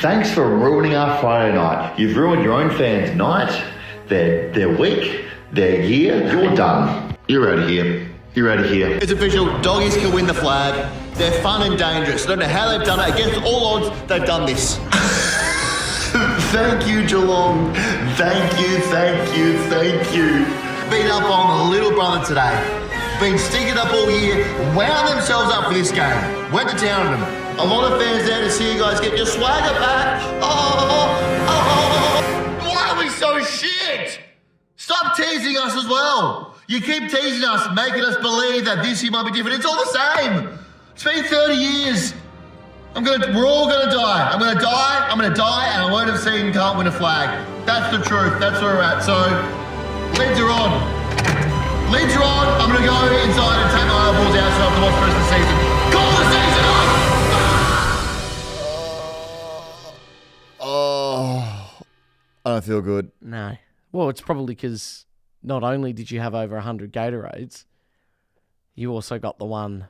Thanks for ruining our Friday night. You've ruined your own fans' night, their week, their year. You're done. You're out of here. You're out of here. It's official. Doggies can win the flag. They're fun and dangerous. I don't know how they've done it. Against all odds, they've done this. Thank you, Geelong. Thank you. Beat up on the little brother today. Been stinking up all year. Wound themselves up for this game. Went to town on them. A lot of fans there to see you guys get your swagger back. Why are we so shit? Stop teasing us as well. You keep teasing us, making us believe that this year might be different. It's all the same. It's been 30 years. We're all gonna die. I'm gonna die, and I won't have seen can't win a flag. That's the truth. That's where we're at. So, lids are on. I'm gonna go inside and take my eyeballs out so I have to watch the rest of the season. Call the season off! I don't feel good. No. Well, it's probably because not only did you have over 100 Gatorades, you also got the one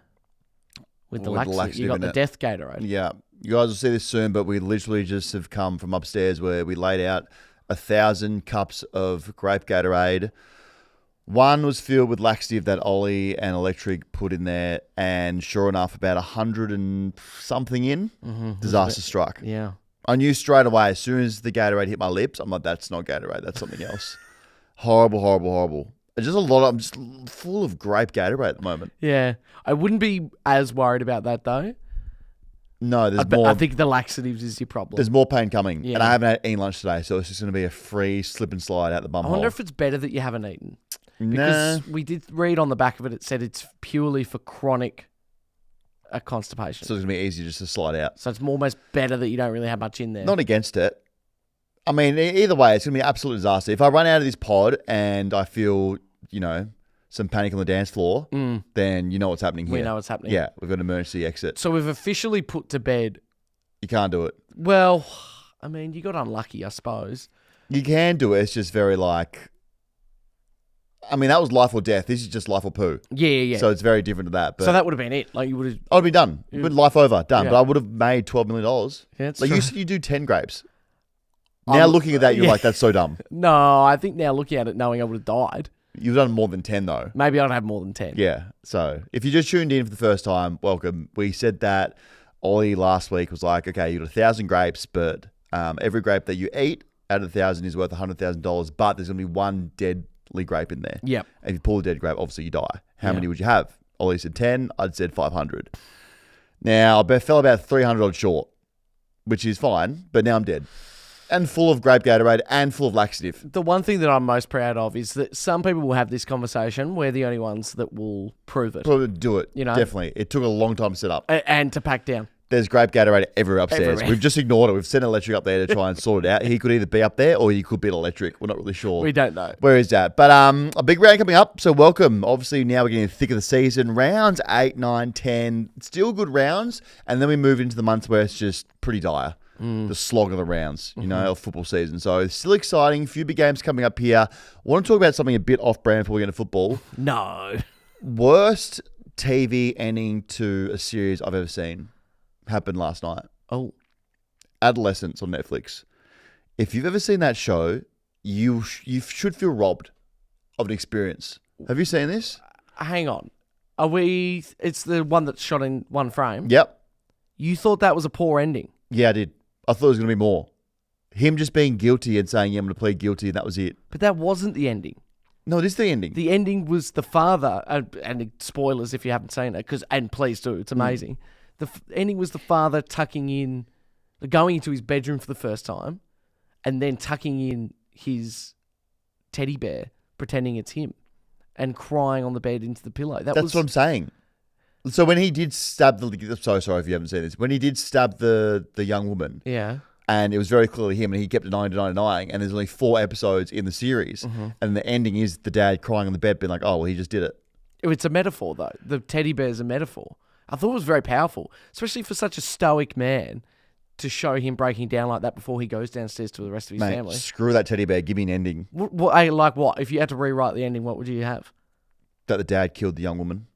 with the laxative. You got the death Gatorade. Yeah. You guys will see this soon, but we literally just have come from upstairs where we laid out 1,000 cups of grape Gatorade. One was filled with laxative that Ollie and Electric put in there, and sure enough, about 100 and something in, disaster struck. Yeah. I knew straight away, as soon as the Gatorade hit my lips, I'm like, that's not Gatorade, that's something else. Horrible. Just I'm just full of grape Gatorade at the moment. Yeah. I wouldn't be as worried about that, though. No, there's more. I think the laxatives is your problem. There's more pain coming. Yeah. And I haven't had any lunch today, so it's just going to be a free slip and slide out the bum I hole. wonder if it's better that you haven't eaten. Because we did read on the back of it said it's purely for chronic constipation. So it's going to be easy just to slide out. So it's almost better that you don't really have much in there. Not against it. I mean, either way, it's going to be an absolute disaster. If I run out of this pod and I feel, some panic on the dance floor, then you know what's happening here. We know what's happening. Yeah, we've got an emergency exit. So we've officially put to bed. You can't do it. Well, I mean, you got unlucky, I suppose. You can do it. It's just very that was life or death. This is just life or poo. Yeah. So it's very different to that. But so that would have been it. Like you would have. I'd be done. Life over, done. Yeah. But I would have made $12 million. Yeah, it's like true. you said, you do 10 grapes. Now looking at that, you're like, that's so dumb. No, I think now looking at it, knowing I would have died. You've done more than 10 though. Maybe I'd have more than 10. Yeah. So if you just tuned in for the first time, welcome. We said that Ollie last week was like, okay, you got 1,000 grapes, but every grape that you eat out of 1,000 is worth $100,000, but there's going to be one deadly grape in there. Yep. And if you pull a dead grape, obviously you die. How many would you have? Ollie said 10. I'd said 500. Now, I fell about 300 odd short, which is fine, but now I'm dead. And full of grape Gatorade and full of laxative. The one thing that I'm most proud of is that some people will have this conversation. We're the only ones that will prove it. Do it. Definitely. It took a long time to set up. And to pack down. There's grape Gatorade everywhere upstairs. Everywhere. We've just ignored it. We've sent Electric up there to try and sort it out. He could either be up there or he could be at Electric. We're not really sure. We don't know. Where is that? But a big round coming up, so welcome. Obviously, now we're getting the thick of the season. Rounds 8, 9, 10. Still good rounds. And then we move into the months where it's just pretty dire. The slog of the rounds, of football season. So it's still exciting. Few big games coming up here. I want to talk about something a bit off-brand before we get into football. No. Worst TV ending to a series I've ever seen happened last night. Oh. Adolescence on Netflix. If you've ever seen that show, you should feel robbed of an experience. Have you seen this? Hang on. It's the one that's shot in one frame? Yep. You thought that was a poor ending? Yeah, I did. I thought it was going to be more. Him just being guilty and saying, yeah, I'm going to plead guilty, and that was it. But that wasn't the ending. No, it is the ending. The ending was the father, and spoilers if you haven't seen it, and please do, it's amazing. The ending was the father going into his bedroom for the first time, and then tucking in his teddy bear, pretending it's him, and crying on the bed into the pillow. That's what I'm saying. So when he did stab so sorry if you haven't seen this. When he did stab the young woman, yeah, and it was very clearly him, and he kept denying, and there's only 4 episodes in the series, and the ending is the dad crying on the bed, being like, "Oh, well, he just did it." It's a metaphor, though. The teddy bear is a metaphor. I thought it was very powerful, especially for such a stoic man to show him breaking down like that before he goes downstairs to the rest of his family. Screw that teddy bear. Give me an ending. Like what? If you had to rewrite the ending, what would you have? That the dad killed the young woman.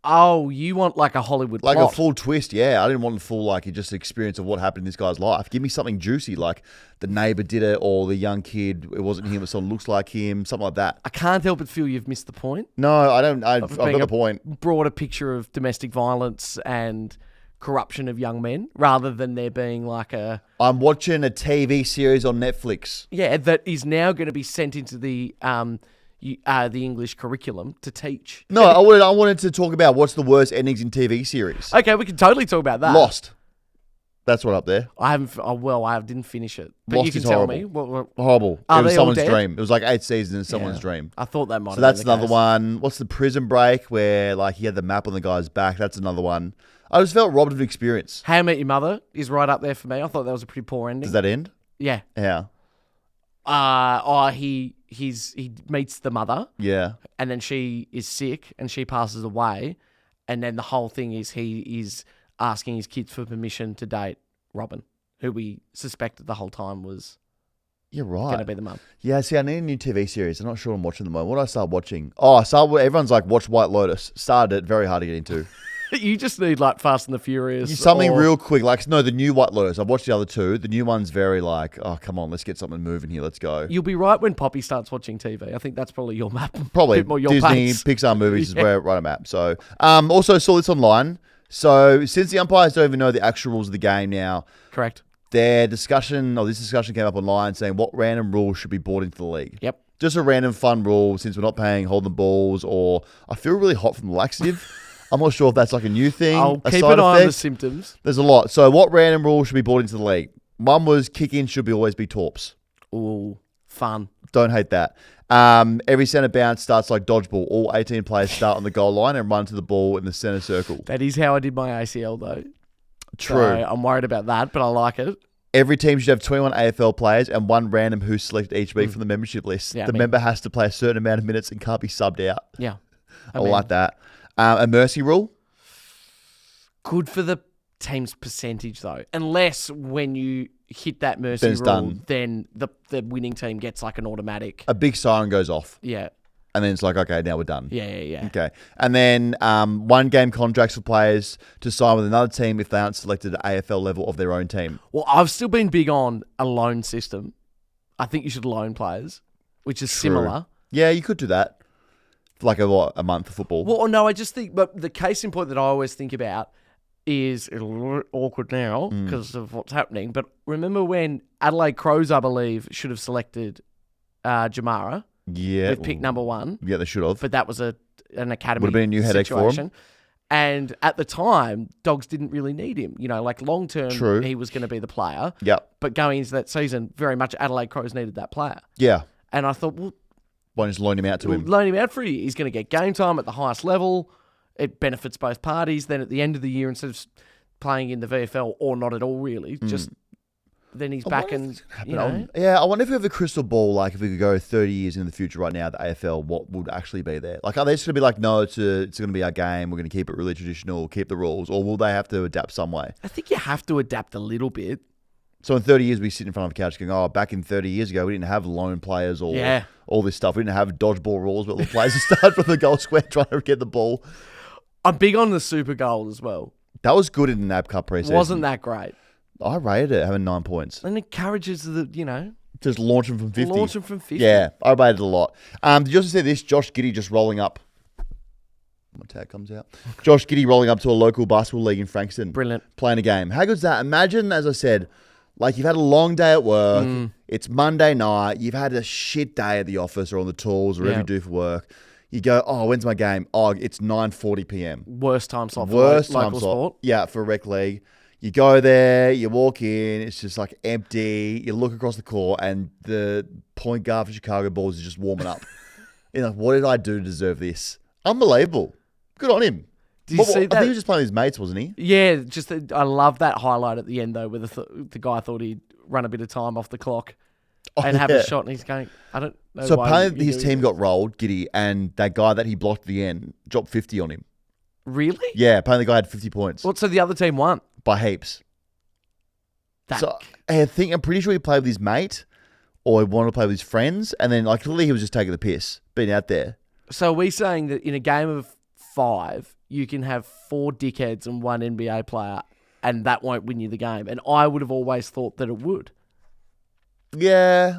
Oh, you want like a Hollywood Like plot. a full twist, yeah. I didn't want the full, like, just experience of what happened in this guy's life. Give me something juicy, like the neighbor did it, or the young kid, it wasn't him, but someone looks like him, something like that. I can't help but feel you've missed the point. No, I don't. I've got being the a point. Broader picture of domestic violence and corruption of young men, rather than there being like a I'm watching a TV series on Netflix. that is now going to be sent into the English curriculum to teach. No, I wanted to talk about what's the worst endings in TV series. Okay, we can totally talk about that. Lost. That's what up there. I haven't. I didn't finish it. But Lost you can is tell horrible. me. What, Horrible. Are It was they all someone's dead? dream. It was like 8 seasons in someone's Yeah. dream. I thought that might. So have that's been the another case. one. What's the Prison Break where like he had the map on the guy's back? That's another one. I just felt robbed of experience. How I Met Your Mother is right up there for me. I thought that was a pretty poor ending. Does that end? Yeah. Yeah. He meets the mother, Yeah. and then she is sick and she passes away, and then the whole thing is he is asking his kids for permission to date Robin, who we suspected the whole time was You're going to right. be the mum. Yeah, see, I need a new TV series. I'm not sure I'm watching at the moment. What do I start watching? Oh, everyone's like, watch White Lotus. Started it, very hard to get into. You just need like Fast and the Furious. Something or- real quick. Like, no, the new White Lotus. I've watched the other two. The new one's very like, oh, come on, let's get something moving here. Let's go. You'll be right when Poppy starts watching TV. I think that's probably your map. Probably bit more your Disney, pace. Pixar movies Yeah. is where right I'm at. So, also saw this online. So, since the umpires don't even know the actual rules of the game now, Correct. this discussion came up online saying what random rules should be brought into the league. Yep. Just a random fun rule since we're not paying holding balls, or I feel really hot from the laxative. I'm not sure if that's like a new thing. I'll a keep side an eye on the effect. symptoms. There's a lot. So, what random rules should be brought into the league? One was kick-in should always be torps. Ooh, fun. Don't hate that. Every centre bounce starts like dodgeball. All 18 players start on the goal line and run to the ball in the centre circle. That is how I did my ACL though. True. So I'm worried about that, but I like it. Every team should have 21 AFL players and one random who's selected each week from the membership list. Yeah, the member has to play a certain amount of minutes and can't be subbed out. Yeah. I like that. A mercy rule. Good for the team's percentage though. Unless when you hit that mercy Then it's rule, done. then the winning team gets like an automatic. A big siren goes off. Yeah. And then it's like, okay, now we're done. Yeah. Okay. And then 1 game contracts for players to sign with another team if they aren't selected at AFL level of their own team. Well, I've still been big on a loan system. I think you should loan players, which is similar. Yeah, you could do that. For like a month of football. Well, no, I just think, but the case in point that I always think about is a little awkward now because of what's happening. But remember when Adelaide Crows, I believe, should have selected Jamara Yeah. with pick number 1, Yeah, they should have. but that was an academy Would've been a new headache for 'em. situation. And at the time, Dogs didn't really need him. You know, like long term, True. he was going to be the player. Yep. But going into that season, very much Adelaide Crows needed that player. Yeah. And I thought, well, Why don't you just loan him out to we'll him? loan him out for a year. He's going to get game time at the highest level. It benefits both parties. Then at the end of the year, instead of playing in the VFL or not at all, really, just then he's back and, you know. I wonder if we have a crystal ball, like if we could go 30 years in the future right now, the AFL, what would actually be there? Like, are they just going to be like, no, it's going to be our game, we're going to keep it really traditional, keep the rules, or will they have to adapt some way? I think you have to adapt a little bit. So in 30 years, we sit in front of a couch going, oh, back in 30 years ago, we didn't have loan players or Yeah. all this stuff. We didn't have dodgeball rules, but the players would start from the goal square trying to get the ball. I'm big on the super goal as well. That was good in the NAB Cup preseason. Wasn't that great? I rated it, having 9 points. And encourages the, you know, Just launch them from 50. launch them from 50. Yeah, I rated it a lot. Did you also see this? Josh Giddey just rolling up. My tag comes out. Josh Giddey rolling up to a local basketball league in Frankston. Brilliant. Playing a game. How good's that? Imagine, as I said, like you've had a long day at work. It's Monday night. You've had a shit day at the office or on the tools or whatever Yeah. you do for work. You go, oh, when's my game? Oh, it's 9:40 p.m. Worst time slot for Worst local time sport. slot. Yeah, for a rec league. You go there, you walk in, it's just like empty. You look across the court, and the point guard for Chicago Bulls is just warming up. You're like, what did I do to deserve this? Unbelievable. Good on him. Do you see I think that? he was just playing with his mates, wasn't he? Yeah, just I love that highlight at the end though, where the guy thought he'd run a bit of time off the clock and have yeah. a shot, and he's going, I don't know. So why apparently you're his doing team this. got rolled, Giddy, and that guy that he blocked at the end dropped 50 on him. Really? Yeah, apparently the guy had 50 points What? So the other team won. by heaps. That, So I'm pretty sure he played with his mate or he wanted to play with his friends, and then like clearly he was just taking the piss, being out there. so are we saying that in a game of 5, you can have 4 dickheads and 1 NBA player, and that won't win you the game. And I would have always thought that it would. Yeah.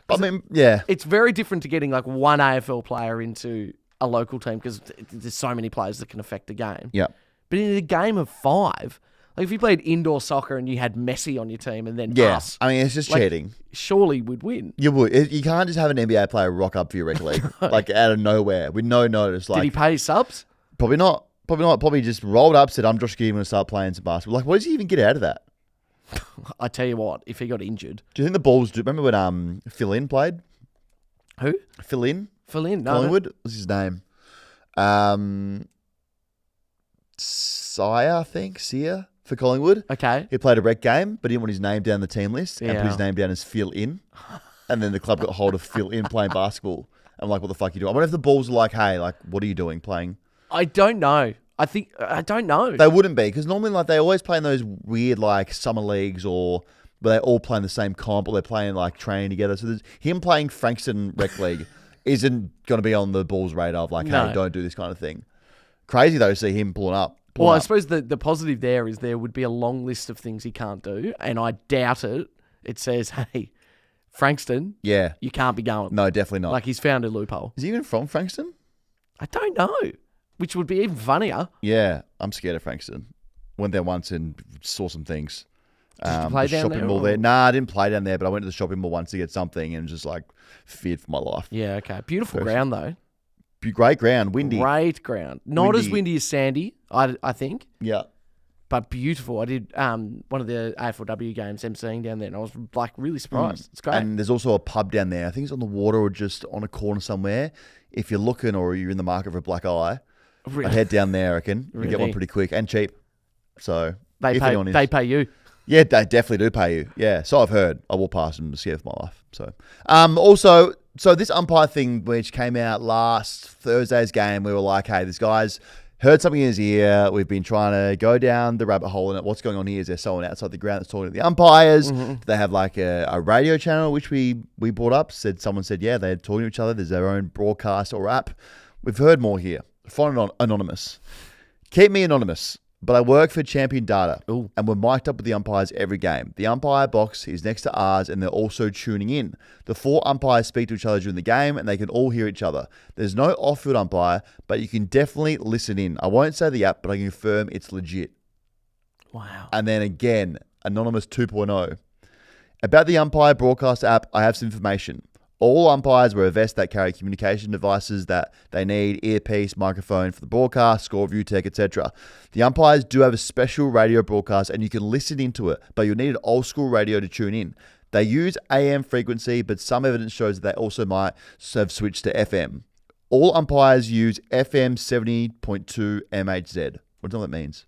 I mean, yeah. It's very different to getting like 1 AFL player into a local team because there's so many players that can affect the game. Yeah. But in a game of 5, like if you played indoor soccer and you had Messi on your team and then Yeah. us, I mean, it's just cheating. surely we'd win. You would. You can't just have an NBA player rock up for your rec league, like out of nowhere with no notice. Like, Did he pay his subs? Probably not. Probably not. Probably just rolled up, said, "I'm Josh Giddey, I'm going to start playing some basketball." Like, what does he even get out of that? I tell you what, if he got injured. Do you think the Bulls do? Remember when Phil Lynn played? Who? Phil Lynn? Phil Lynn, no. Collingwood? What's his name? Sire, I think. Sear for Collingwood. Okay. He played a rec game, but he didn't want his name down the team list and put Yeah. his name down as Phil In. And then the club got hold of Phil In playing basketball. I'm like, what the fuck are you doing? I wonder if the Bulls are like, hey, like, what are you doing playing? I don't know. I don't know. They wouldn't be, because normally like they always play in those weird like summer leagues or where they all play in the same comp or they're playing like training together. So there's him playing Frankston Rec League isn't going to be on the Bulls' radar of like, No. hey, don't do this kind of thing. Crazy though to see him pulling up. Well, I suppose the positive there is there would be a long list of things he can't do, and I doubt it. It says, hey, Frankston, Yeah. you can't be going. No, definitely not. Like he's found a loophole. Is he even from Frankston? I don't know, which would be even funnier. Yeah, I'm scared of Frankston. Went there once and saw some things. Did you play the down shopping there, mall or- there. Nah, I didn't play down there, but I went to the shopping mall once to get something and just like feared for my life. Yeah, okay. Beautiful Person. ground, though. Great ground, windy. Great ground. Not as Windy. windy as Sandy, I think, Yeah. but beautiful. I did one of the AFLW games emceeing down there, and I was like really surprised. It's great. And there's also a pub down there. I think it's on the water or just on a corner somewhere. If you're looking or you're in the market for a black eye, Really? I'd head down there, I reckon. You can get one Really? pretty quick and cheap. So They if pay. anyone is- They pay you. Yeah, they definitely do pay you. Yeah, so I've heard. I walk past them scared for my life. So, also, so this umpire thing, which came out last Thursday's game, we were like, hey, this guy's heard something in his ear. We've been trying to go down the rabbit hole in it. What's going on here? Is there someone outside the ground that's talking to the umpires? Do they have like a radio channel, which we brought up? Someone said, yeah, they're talking to each other. There's their own broadcast or app. We've heard more here. Find anonymous. Keep me anonymous. But I work for Champion Data, Ooh. and we're mic'd up with the umpires every game. The umpire box is next to ours, and they're also tuning in. The 4 umpires speak to each other during the game, and they can all hear each other. There's no off-field umpire, but you can definitely listen in. I won't say the app, but I can confirm it's legit. Wow. And then again, Anonymous 2.0. About the umpire broadcast app, I have some information. All umpires wear a vest that carry communication devices that they need, earpiece, microphone for the broadcast, score view tech, etc. The umpires do have a special radio broadcast and you can listen into it, but you'll need an old school radio to tune in. They use AM frequency, but some evidence shows that they also might have switched to FM. All umpires use FM 70.2 MHZ. What do you know what that means?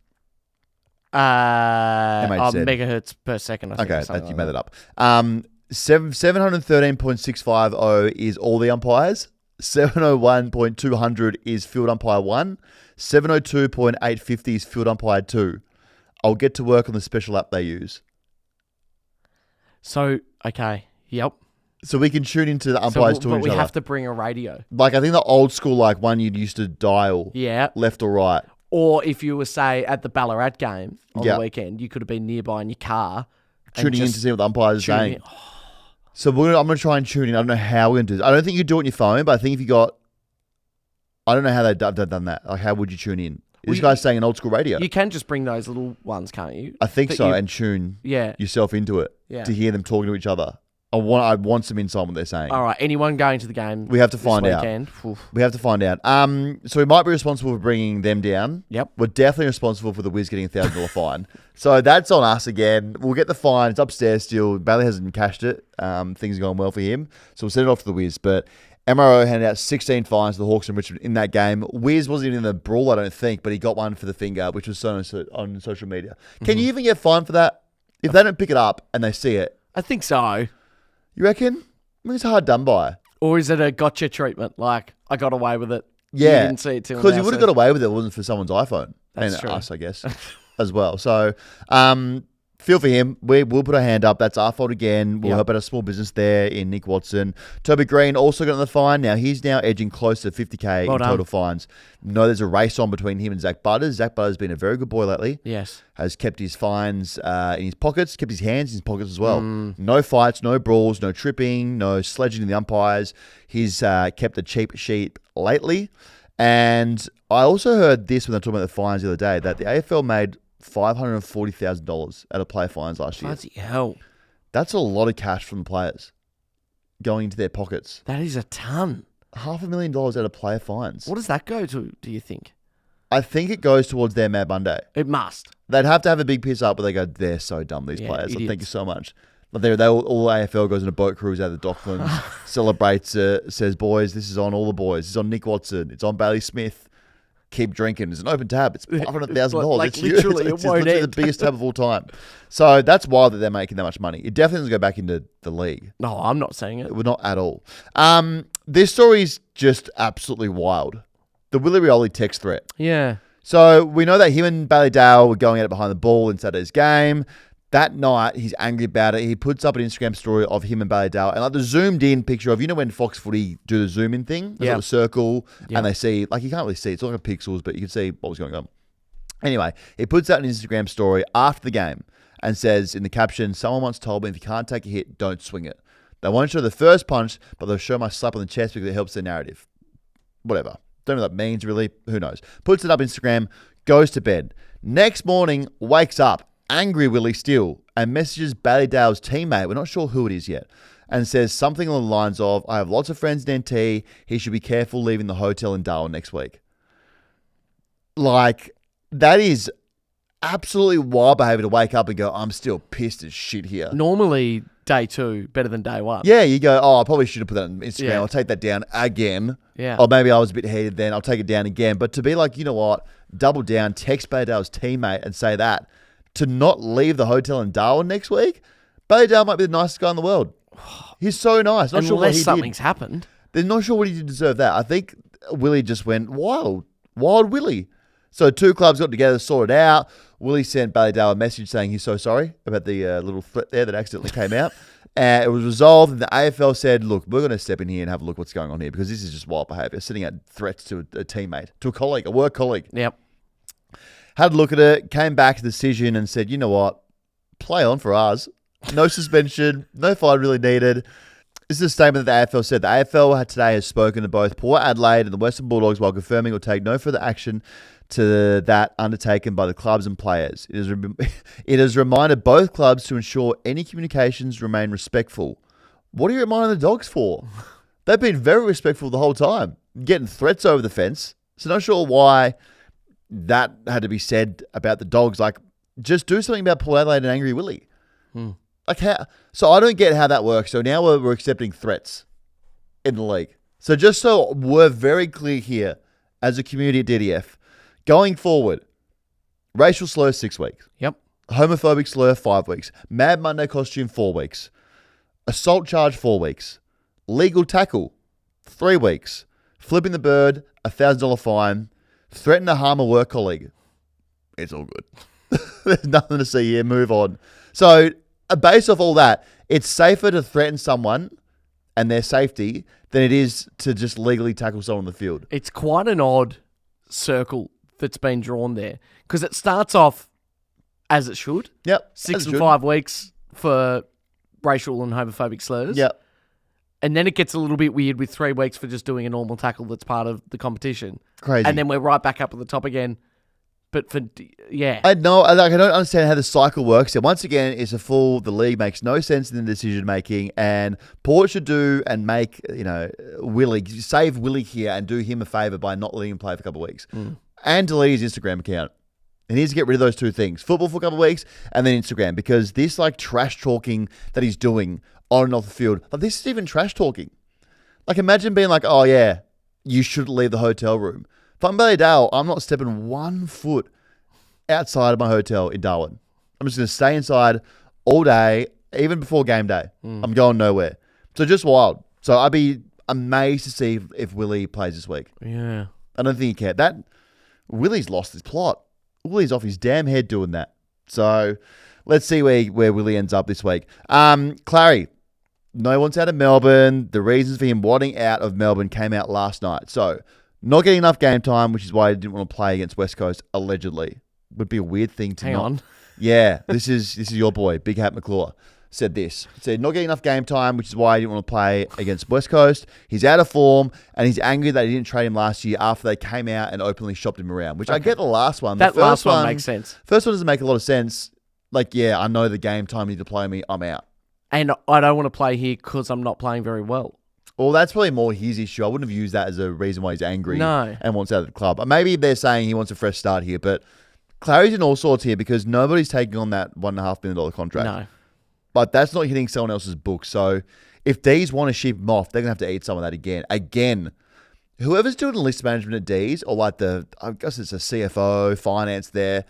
MHZ. Megahertz per second, I think. Okay, or something you like made that up. 713.650 is all the umpires. 701.200 is field umpire 1. 702.850 is field umpire 2. I'll get to work on the special app they use. So, okay. Yep. So we can tune into the umpires but talking to we each other. have to bring a radio. Like, I think the old school, like, one you'd used to dial Yeah. left or right. Or if you were, say, at the Ballarat game on Yeah. the weekend, you could have been nearby in your car. and Tuning in just to see what the umpires are tuning saying. in. So I'm going to try and tune in. I don't know how we're going to do this. I don't think you do it on your phone, but I think if you got... I don't know how they've done that. Like, how would you tune in? This Well, guy's saying an old school radio. You can just bring those little ones, can't you? I think That so, you- and tune Yeah. yourself into it Yeah. to hear them talking to each other. I want some insight on what they're saying. All right. Anyone going to the game? We have to this find out. weekend? Oof. We have to find out. So we might be responsible for bringing them down. Yep. We're definitely responsible for the Wiz getting a $1,000 fine. So that's on us again. We'll get the fine. It's upstairs still. Bailey hasn't cashed it. Things are going well for him. So we'll send it off to the Wiz. But MRO handed out 16 fines to the Hawks and Richmond in that game. Wiz wasn't even in the brawl, I don't think, but he got one for the finger, which was shown on social media. Can you even get fined for that? If they don't pick it up and they see it, I think so. you reckon? I mean, it's hard done by. Or is it a gotcha treatment? Like, I got away with it. Yeah. You didn't see it till Because now, you would have so- got away with it if it wasn't for someone's iPhone. That's and true. us, I guess, as well. So feel for him. We'll put our hand up. That's our fault again. We'll Yep. help out a small business there in Nick Watson. Toby Green also got on the fine. Now he's now edging close to 50K Well in done. total fines. No, there's a race on between him and Zach Butters. Zach Butters has been a very good boy lately. Yes. Has kept his fines in his pockets, kept his hands in his pockets as well. Mm. No fights, no brawls, no tripping, no sledging in the umpires. He's kept a cheap sheet lately. And I also heard this when they were talking about the fines the other day, that the AFL made $540,000 out of player fines last year. Bloody hell. That's a lot of cash from the players going into their pockets. That is a ton. $500,000 out of player fines. What does that go to, do you think? I think it goes towards their Mad Monday. It must. They'd have to have a big piss up, but they go, they're so dumb, these Yeah, players. Like, thank you idiots. so much. But all AFL goes on a boat cruise out of the Docklands, celebrates it, says, boys, this is on all the boys. It's on Nick Watson. It's on Bailey Smith. Keep drinking. It's an open tab. It's $500,000. Like, It's huge. literally, it It's won't literally the end. biggest tab of all time. So that's wild that they're making that much money. It definitely doesn't go back into the league. No, I'm not saying it. Well, not at all. This story is just absolutely wild. The Willie Rioli text threat. Yeah. So we know that him and Bailey Dale were going at it behind the ball in Saturday's game. That night, he's angry about it. He puts up an Instagram story of him and Bailey Dale, and like the zoomed in picture of, you know, when Fox Footy do the zoom in thing, there's Yeah. like a circle, Yeah. and they see, like, you can't really see, it's like a pixels, but you can see what was going on. Anyway, he puts out an Instagram story after the game and says in the caption, someone once told me if you can't take a hit, don't swing it. They won't show the first punch, but they'll show my slap on the chest because it helps their narrative. Whatever. Don't know what that means, really. Who knows? Puts it up Instagram, goes to bed. Next morning, wakes up, angry Willie still, and messages Bailey Dale's teammate, we're not sure who it is yet, and says something along the lines of, I have lots of friends in NT, he should be careful leaving the hotel in Darwin next week. Like, that is absolutely wild behavior to wake up and go, I'm still pissed as shit here. Normally, day 2 better than day 1. Yeah, you go, I probably should have put that on Instagram. Yeah. I'll take that down again. Yeah. Or maybe I was a bit heated then. I'll take it down again. But to be like, you know what? Double down, text Bailey Dale's teammate and say that. To not leave the hotel in Darwin next week, Bailey Dale might be the nicest guy in the world. He's so nice. Not sure what Unless he something's did. happened. They're not sure what he did to deserve that. I think Willie just went wild. Wild Willie. So two clubs got together, sorted out. Willie sent Bailey Dale a message saying he's so sorry about the little threat there that accidentally came out. It was resolved, and the AFL said, look, we're going to step in here and have a look what's going on here because this is just wild behaviour, sending out threats to a teammate, to a colleague, a work colleague. Yep. Had a look at it, came back to the decision and said, you know what, play on for us. No suspension, no fine really needed. This is a statement that the AFL said. The AFL today has spoken to both Port Adelaide and the Western Bulldogs while confirming it will take no further action to that undertaken by the clubs and players. It has reminded both clubs to ensure any communications remain respectful. What are you reminding the Dogs for? They've been very respectful the whole time, getting threats over the fence. So not sure why that had to be said about the Dogs. Like, just do something about Port Adelaide and Angry Willie. Like how? So I don't get how that works. So now we're accepting threats in the league. So just so we're very clear here as a community at DDF, going forward, racial slur 6 weeks, Yep. homophobic slur 5 weeks, Mad Monday costume 4 weeks, assault charge 4 weeks, legal tackle 3 weeks, flipping the bird $1,000 fine, threaten to harm a work colleague. It's all good. There's nothing to see here. Move on. So based off all that, it's safer to threaten someone and their safety than it is to just legally tackle someone on the field. It's quite an odd circle that's been drawn there because it starts off as it should. Yep. 6 as it and should. 5 weeks for racial and homophobic slurs. Yep. And then it gets a little bit weird with 3 weeks for just doing a normal tackle that's part of the competition. Crazy. And then we're right back up at the top again. But yeah. I don't understand how the cycle works. And once again, it's a fool. The league makes no sense in the decision making, and Port should do and make Willie save Willie here and do him a favor by not letting him play for a couple of weeks and delete his Instagram account. He needs to get rid of those two things: football for a couple of weeks and then Instagram, because this like trash talking that he's doing on and off the field, like this is even trash talking. Like imagine being like, oh yeah, you shouldn't leave the hotel room. If I'm Bailey Dale, I'm not stepping 1 foot outside of my hotel in Darwin. I'm just going to stay inside all day, even before game day. I'm going nowhere. So just wild. So I'd be amazed to see if Willie plays this week. Yeah. I don't think he can. Willie's lost his plot. Willie's off his damn head doing that. So let's see where Willie ends up this week. Clary, no one's out of Melbourne. The reasons for him wanting out of Melbourne came out last night. So, not getting enough game time, which is why he didn't want to play against West Coast, allegedly. Would be a weird thing to Hang on. Yeah, this is your boy, Big Hat McClure. Said this. Said not getting enough game time, which is why he didn't want to play against West Coast. He's out of form, and he's angry that he didn't trade him last year after they came out and openly shopped him around, which I get the last one. That the last one makes sense. First one doesn't make a lot of sense. Like, yeah, I know the game time you need to play me, I'm out. And I don't want to play here because I'm not playing very well. Well, that's probably more his issue. I wouldn't have used that as a reason why he's angry and wants out of the club. Maybe they're saying he wants a fresh start here, but Clary's in all sorts here because nobody's taking on that $1.5 million contract. No. But that's not hitting someone else's book. So if D's want to ship him off, they're going to have to eat some of that again. Again, whoever's doing list management at D's or like I guess it's a CFO, finance there,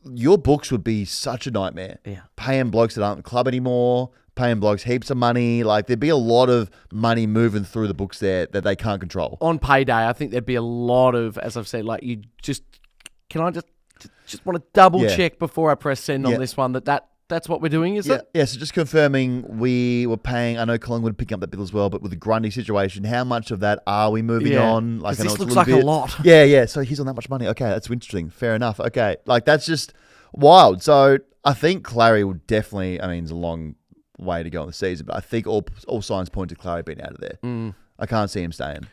your books would be such a nightmare. Yeah. Paying blokes that aren't in the club anymore, paying blokes heaps of money. Like there'd be a lot of money moving through the books there that they can't control. On payday, I think there'd be a lot of, as I've said, like can I just want to double check before I press send on this one that's what we're doing, is it? Yeah, so just confirming we were paying, I know Collingwood picking up that bill as well, but with the Grundy situation, how much of that are we moving on? Like, I know this it's looks like bit. a lot. Yeah, so he's on that much money. Okay, that's interesting. Fair enough. Okay, like that's just wild. So I think Clary will definitely, I mean, it's a long way to go in the season, but I think all signs point to Clary being out of there. I can't see him staying.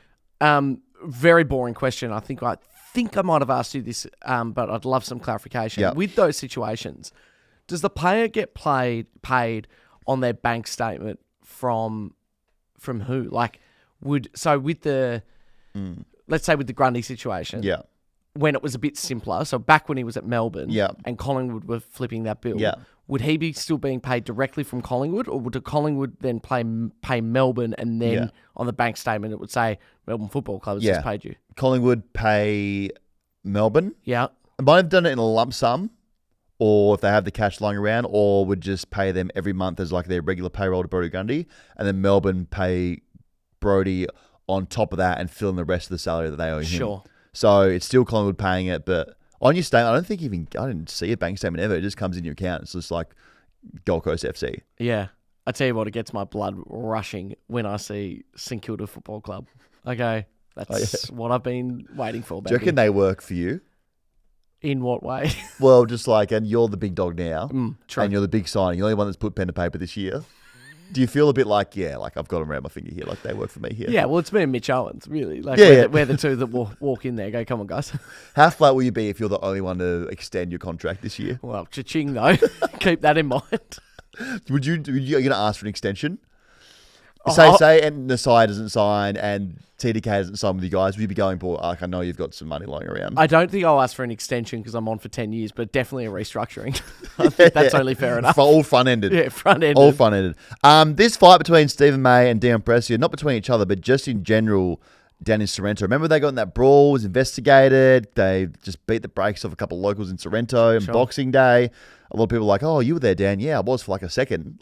Very boring question. I think I might have asked you this, but I'd love some clarification. Yep. With those situations, does the player get paid on their bank statement from who? Like, with the let's say with the Grundy situation, when it was a bit simpler, so back when he was at Melbourne, and Collingwood were flipping that bill, would he be still being paid directly from Collingwood, or would Collingwood then pay Melbourne, and then on the bank statement it would say Melbourne Football Club has just paid you? Collingwood pay Melbourne. Yeah. They might have done it in a lump sum, or if they have the cash lying around, or would just pay them every month as like their regular payroll to Brodie Grundy, and then Melbourne pay Brodie on top of that and fill in the rest of the salary that they owe him. Sure. So it's still Collingwood paying it, but on your statement, I didn't see a bank statement ever. It just comes in your account. It's just like Gold Coast FC. Yeah. I tell you what, it gets my blood rushing when I see St Kilda Football Club. Okay. That's what I've been waiting for. Do you reckon they work for you? In what way? Well, just like, and you're the big dog now, true. and you're the big signing. You're the only one that's put pen to paper this year. Do you feel a bit like, like I've got them around my finger here, like they work for me here? Yeah, well, it's me and Mitch Owens, really. Like, we're the two that walk in there, go, come on, guys. How flat will you be if you're the only one to extend your contract this year? Well, cha-ching, though. Keep that in mind. Are you going to ask for an extension? Say, and Nasai doesn't sign, and TDK doesn't sign with you guys. Will you be going for, like, I know you've got some money lying around. I don't think I'll ask for an extension because I'm on for 10 years, but definitely a restructuring. I think that's only fair enough. All front-ended. Yeah, front-ended. All front-ended. This fight between Stephen May and Dion Prestia, not between each other, but just in general down in Sorrento. Remember they got in that brawl, was investigated. They just beat the brakes off a couple of locals in Sorrento on Boxing Day. A lot of people were like, oh, you were there, Dan. Yeah, I was for like a second.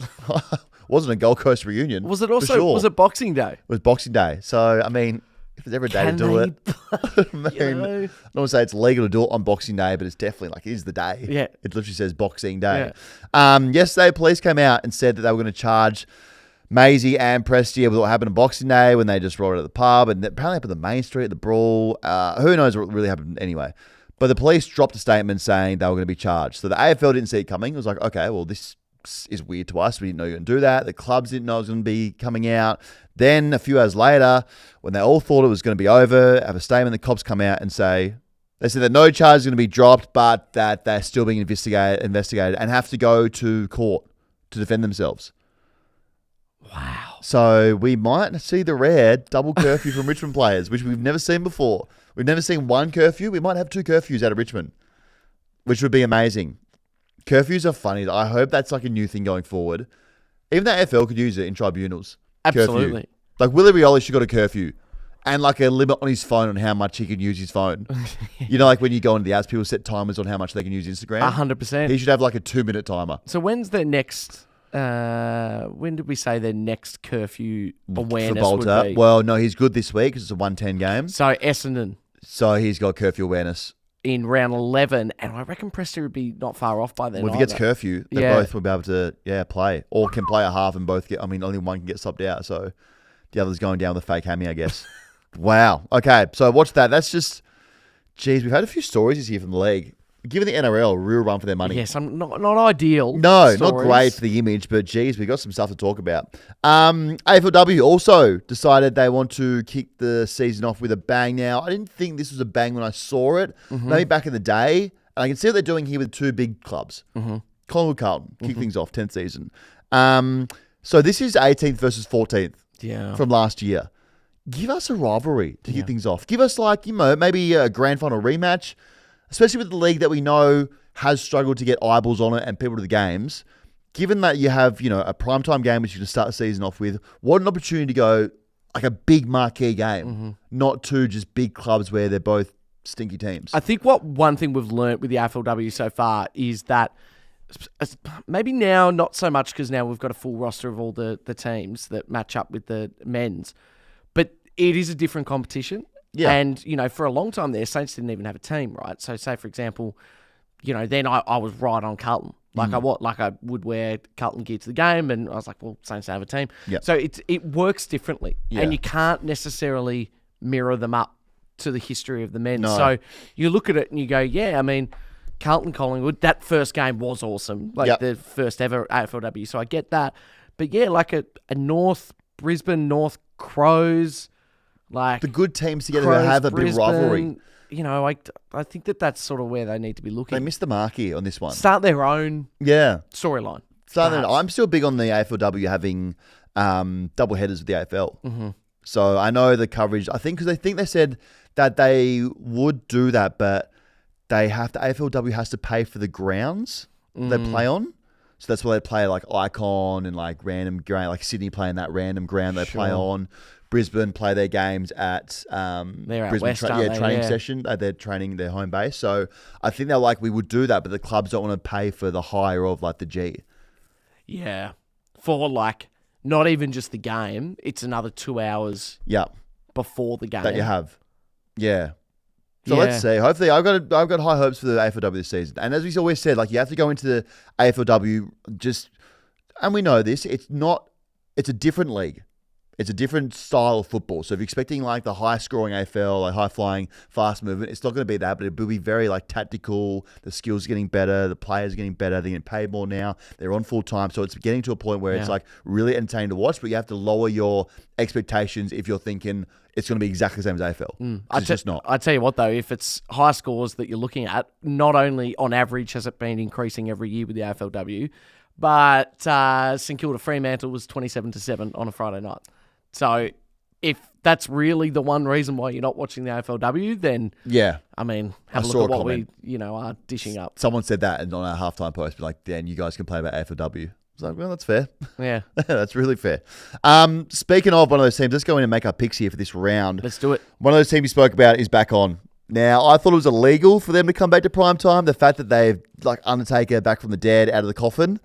Wasn't a Gold Coast reunion. Was it also, was it Boxing Day? It was Boxing Day. So, I mean, if there's ever a day to do it, I don't want to say it's legal to do it on Boxing Day, but it's definitely like, it is the day. Yeah. It literally says Boxing Day. Yeah. Yesterday, police came out and said that they were going to charge Maisie and Prestia with what happened on Boxing Day when they just rolled at the pub, and apparently happened on the main street, the brawl. Who knows what really happened anyway. But the police dropped a statement saying they were going to be charged. So the AFL didn't see it coming. It was like, okay, well, this is weird to us. We didn't know you were going to do that. The clubs didn't know it was going to be coming out. Then a few hours later, when they all thought it was going to be over, have a statement, the cops come out and say, they said that no charge is going to be dropped, but that they're still being investigated and have to go to court to defend themselves. Wow. So we might see the rare double curfew from Richmond players, which we've never seen before. We've never seen one curfew. We might have two curfews out of Richmond, which would be amazing. Curfews are funny. I hope that's like a new thing going forward. Even the AFL could use it in tribunals. Absolutely. Curfew. Like Willie Rioli should got a curfew and like a limit on his phone on how much he can use his phone. You know, like when you go into the apps, people set timers on how much they can use Instagram. 100%. He should have like a 2-minute timer. So when's their next... when did we say their next curfew awareness for Bolter? would be? Well, no, he's good this week because it's a 110 game. So Essendon. So he's got curfew awareness. in round 11, and I reckon Preston would be not far off by then. Well, if he gets either. curfew, they both will be able to play, or can play a half and both get. I mean, only one can get subbed out, so the other's going down with a fake hammy, I guess. Wow. Okay, so watch that. That's just, geez, we've had a few stories this year from the league. Giving the NRL a real run for their money. Yes, I'm not ideal. No, stories. not great for the image, but geez, we got some stuff to talk about. AFLW also decided they want to kick the season off with a bang now. I didn't think this was a bang when I saw it. Maybe back in the day. And I can see what they're doing here with two big clubs. Collingwood, Carlton, kick things off, 10th season. So this is 18th versus 14th from last year. Give us a rivalry to kick things off. Give us maybe a grand final rematch. Especially with the league that we know has struggled to get eyeballs on it and people to the games. Given that you have, a primetime game which you can start the season off with, what an opportunity to go like a big marquee game, not two just big clubs where they're both stinky teams. I think one thing we've learnt with the AFLW so far is that maybe now not so much because now we've got a full roster of all the teams that match up with the men's, but it is a different competition. Yeah. And, for a long time there, Saints didn't even have a team, right? So say, for example, then I was right on Carlton. I would wear Carlton gear to the game and I was like, well, Saints don't have a team. Yep. So it works differently. Yeah. And you can't necessarily mirror them up to the history of the men. No. So you look at it and you go, yeah, I mean, Carlton, Collingwood, that first game was awesome. The first ever AFLW. So I get that. But yeah, like a North, Brisbane, North Crows... Like the good teams together that have a bit of rivalry. I think that's sort of where they need to be looking. They missed the mark here on this one. Start their own storyline. I'm still big on the AFLW having double headers with the AFL. So I know the coverage. I think because they said that they would do that, but AFLW has to pay for the grounds they play on. So that's why they play like Icon and like random ground, like Sydney playing that random ground they play on. Brisbane play their games at Brisbane West, training session. They're training their home base. So I think they're like, we would do that, but the clubs don't want to pay for the hire of like the G. Yeah. For like not even just the game, it's another 2 hours before the game. That you have. Yeah. So let's see. Hopefully, I've got high hopes for the AFLW this season. And as we always said, like you have to go into the AFLW and we know this, it's a different league. It's a different style of football. So if you're expecting like the high-scoring AFL, like high-flying, fast movement, it's not going to be that, but it will be very like tactical. The skills are getting better. The players are getting better. They're getting paid more now. They're on full-time. So it's getting to a point where it's like really entertaining to watch, but you have to lower your expectations if you're thinking it's going to be exactly the same as AFL. It's just not. I tell you what, though, if it's high scores that you're looking at, not only on average has it been increasing every year with the AFLW, but St Kilda Fremantle was 27-7 on a Friday night. So if that's really the one reason why you're not watching the AFLW, then I mean, have a look at what we are dishing up. Someone said that on our halftime post, like, Dan, you guys complain about AFLW. I was like, well, that's fair. Yeah. That's really fair. Speaking of one of those teams, let's go in and make our picks here for this round. Let's do it. One of those teams you spoke about is back on. Now, I thought it was illegal for them to come back to prime time. The fact that they've, like, Undertaker back from the dead out of the coffin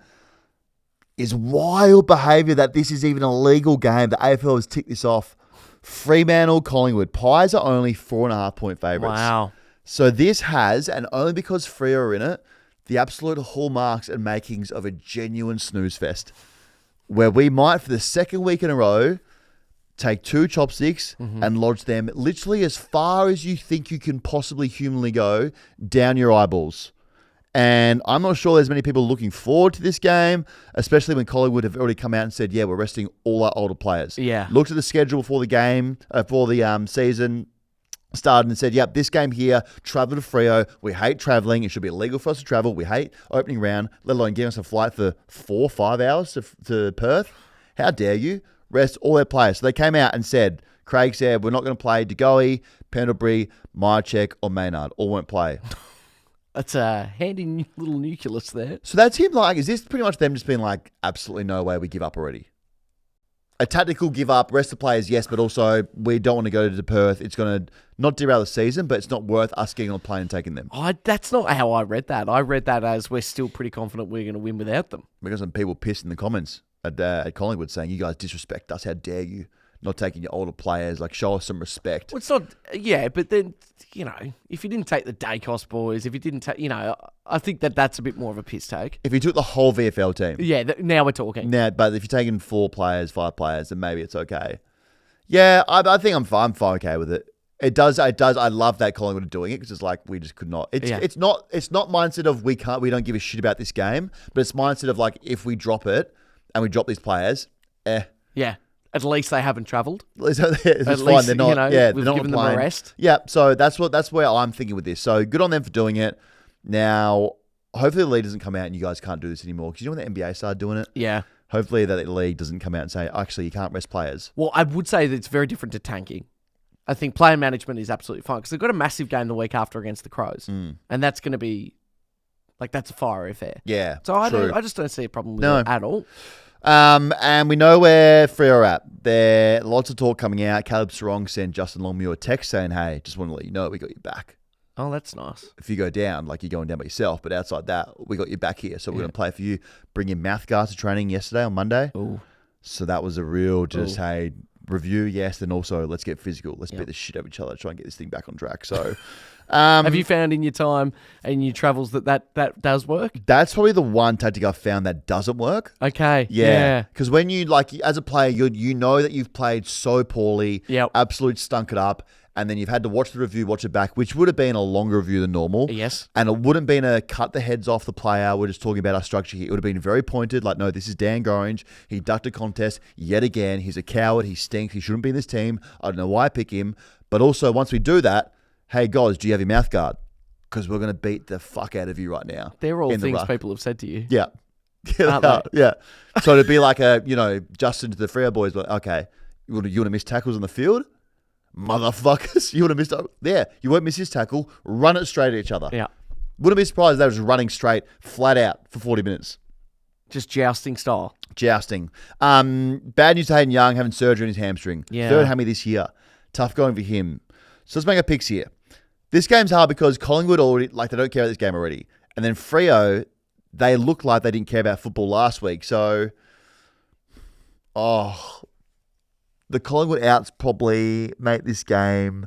is wild behaviour that this is even a legal game. The AFL has ticked this off. Fremantle, Collingwood. Pies are only 4.5 point favourites. Wow. So this has, and only because Freo are in it, the absolute hallmarks and makings of a genuine snooze fest, where we might, for the second week in a row, take two chopsticks and lodge them literally as far as you think you can possibly humanly go down your eyeballs. And I'm not sure there's many people looking forward to this game, especially when Collingwood have already come out and said, yeah, we're resting all our older players. Yeah. Looked at the schedule before the game, before the season started and said, yep, this game here, travel to Freo. We hate traveling. It should be illegal for us to travel. We hate opening round, let alone getting us a flight for 4 or 5 hours to Perth. How dare you? Rest all their players. So they came out and said, Craig said, we're not going to play DeGoey, Pendlebury, Myercheck, or Maynard. All won't play. That's a handy little nucleus there. So that's him like, is this pretty much them just being like, absolutely no way, we give up already? A tactical give up, rest of the players, yes, but also we don't want to go to Perth. It's going to not derail the season, but it's not worth us getting on a plane and taking them. That's not how I read that. I read that as we're still pretty confident we're going to win without them. We got some people pissed in the comments at Collingwood saying, you guys disrespect us, how dare you? not taking your older players. Like, show us some respect. Well, it's not, yeah, but then, if you didn't take the Dacos boys, if you didn't take, I think that's a bit more of a piss take. If you took the whole VFL team. Yeah, now we're talking. Now, but if you're taking 4 players, 5 players, then maybe it's okay. Yeah, I think I'm fine okay with it. It does. I love that Collingwood are doing it because it's like we just could not. It's not mindset of we don't give a shit about this game, but it's mindset of like if we drop it and we drop these players, Yeah. At least they haven't travelled. it's At fine. least, They're not. They're we've not given them playing. a rest. Yeah. So that's where I'm thinking with this. So good on them for doing it. Now, hopefully the league doesn't come out and you guys can't do this anymore because when the NBA started doing it. Yeah. Hopefully that the league doesn't come out and say actually you can't rest players. Well, I would say that it's very different to tanking. I think player management is absolutely fine because they've got a massive game the week after against the Crows, and that's going to be that's a fiery affair. Yeah. So I true. just don't see a problem with it at all. And we know where Freo are at. There lots of talk coming out. Caleb Sarong sent Justin Longmuir a text saying, hey, just want to let you know we got you back. Oh, that's nice. If you go down, like you're going down by yourself, but outside that, we got you back here. So we're going to play for you. Bring your mouth guards to training yesterday on Monday. Ooh. So that was a real hey, review, yes, and also let's get physical. Let's beat the shit out of each other, try and get this thing back on track. So have you found in your time and your travels that does work? That's probably the one tactic I've found that doesn't work. Okay. Yeah. Because when you, as a player, you know that you've played so poorly, absolute stunk it up, and then you've had to watch the review, watch it back, which would have been a longer review than normal. Yes. And it wouldn't have been a cut the heads off the player. We're just talking about our structure here. It would have been very pointed, like, no, this is Dan Gorringe. He ducked a contest yet again. He's a coward. He stinks. He shouldn't be in this team. I don't know why I pick him. But also, once we do that, hey, guys, do you have your mouth guard? Because we're going to beat the fuck out of you right now. They're all things people have said to you. Yeah. Yeah. So to be like Justin to the Freo boys, like, okay, you want to miss tackles on the field? Motherfuckers. You want to miss... Yeah, you won't miss his tackle. Run it straight at each other. Yeah. Wouldn't be surprised if they were just running straight, flat out for 40 minutes. Just jousting style. Jousting. Bad news to Hayden Young having surgery on his hamstring. Yeah. 3rd hammy this year. Tough going for him. So let's make our picks here. This game's hard because Collingwood already, they don't care about this game already. And then Freo, they look like they didn't care about football last week. So, the Collingwood outs probably make this game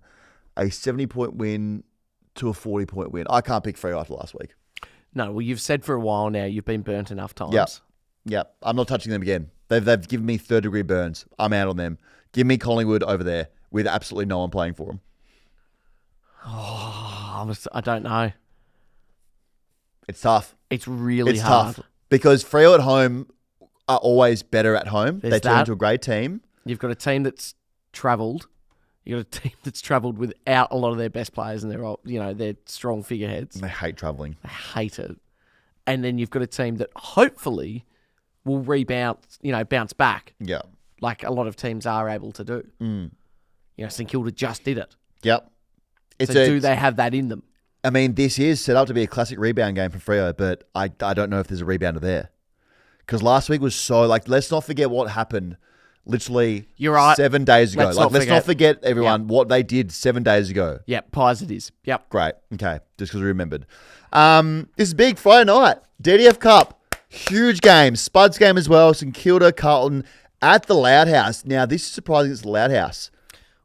a 70-point win to a 40-point win. I can't pick Freo after last week. No, well, you've said for a while now you've been burnt enough times. Yep. I'm not touching them again. They've given me 3rd-degree burns. I'm out on them. Give me Collingwood over there with absolutely no one playing for them. Oh, I don't know. It's tough. It's really hard. hard. It's tough because Freo at home are always better at home. There's they turn that. into a great team. You've got a team that's travelled. You've got a team that's travelled without a lot of their best players and their strong figureheads. They hate travelling. They hate it. And then you've got a team that hopefully will bounce back. Yeah. Like a lot of teams are able to do. St Kilda just did it. Yep. Do they have that in them? I mean, this is set up to be a classic rebound game for Freo, but I don't know if there's a rebounder there. Because last week was so, let's not forget what happened literally You're right. 7 days ago. Let's not forget, everyone, what they did 7 days ago. Yep, pies it is. Yep. Great. Okay, just because we remembered. This is big Friday night. DDF Cup. Huge game. Spuds game as well. St Kilda, Carlton at the Loud House. Now, this is surprising it's the Loud House.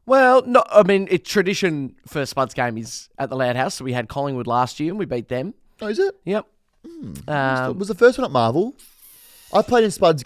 Well, no, I mean, tradition for Spuds game is at the Loud House. So we had Collingwood last year and we beat them. Oh, is it? Yep. Was the first one at Marvel? I played in Spud's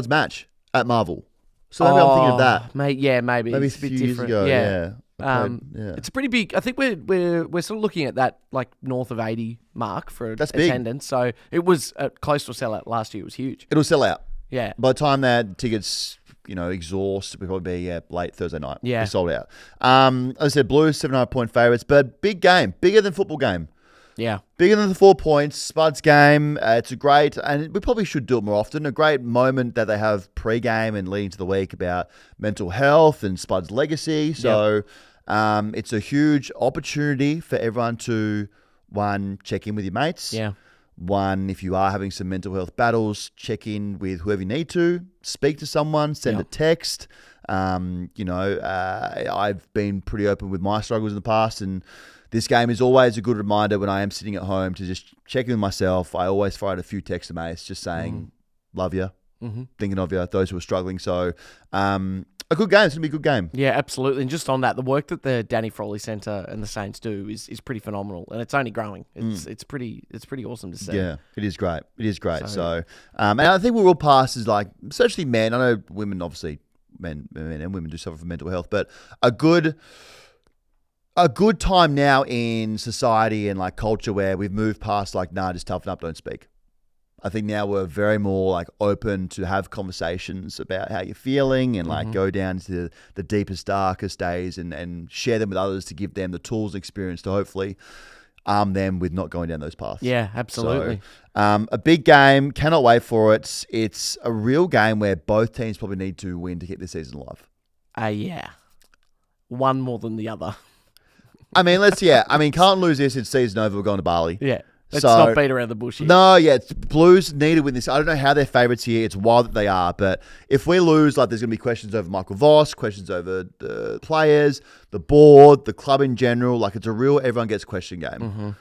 match at Marvel. So maybe I'm thinking of that. Maybe. Maybe It's a a bit few years different. ago, yeah. It's a pretty big. I think we're sort of looking at that north of 80 mark for That's big. attendance. So it was close to a sellout last year. It was huge. It'll sell out. Yeah. By the time that tickets, exhaust, it'll probably be late Thursday night. Yeah. Be sold out. As I said, Blues 7.5-point favourites, but big game, bigger than football game. Yeah. Bigger than the 4 points. Spuds game. It's a great, and we probably should do it more often, a great moment that they have pre-game and leading to the week about mental health and Spuds legacy. So it's a huge opportunity for everyone to, one, check in with your mates. Yeah. One, if you are having some mental health battles, check in with whoever you need to, speak to someone, send a text. I've been pretty open with my struggles in the past, and this game is always a good reminder when I am sitting at home to just check in with myself. I always fire a few texts to mates just saying, love you, thinking of you, those who are struggling. So A good game. It's going to be a good game. Yeah, absolutely. And just on that, the work that the Danny Frawley Centre and the Saints do is pretty phenomenal, and it's only growing. It's pretty awesome to see. Yeah, it is great. It is great. So and I think we're all past as like, especially men. I know women, obviously, men and women do suffer from mental health, but a good time now in society and like culture where we've moved past like, nah, just toughen up, don't speak. I think now we're very more like open to have conversations about how you're feeling and like go down to the deepest, darkest days and share them with others to give them the tools and experience to hopefully arm them with not going down those paths. Yeah, absolutely. So, a big game. Cannot wait for it. It's a real game where both teams probably need to win to keep this season alive. Yeah. One more than the other. I mean, can't lose this. It's season over. We're going to Bali. Yeah. Let's not beat around the bush here. No, yeah. Blues need to win this. I don't know how they're favourites here. It's wild that they are. But if we lose, like, there's going to be questions over Michael Voss, questions over the players, the board, the club in general. Like, it's a real everyone gets question game.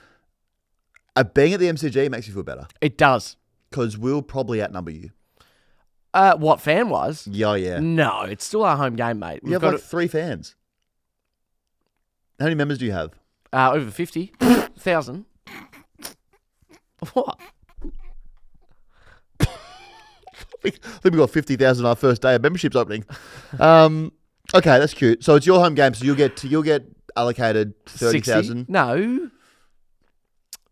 Being at the MCG makes you feel better. It does. Because we'll probably outnumber you. What, fan-wise? Yeah. No, it's still our home game, mate. You have like 3 fans. How many members do you have? Over 50,000. What? I think we got 50,000 on our first day of memberships opening. Okay, that's cute. So it's your home game, so you'll get allocated 30,000. No.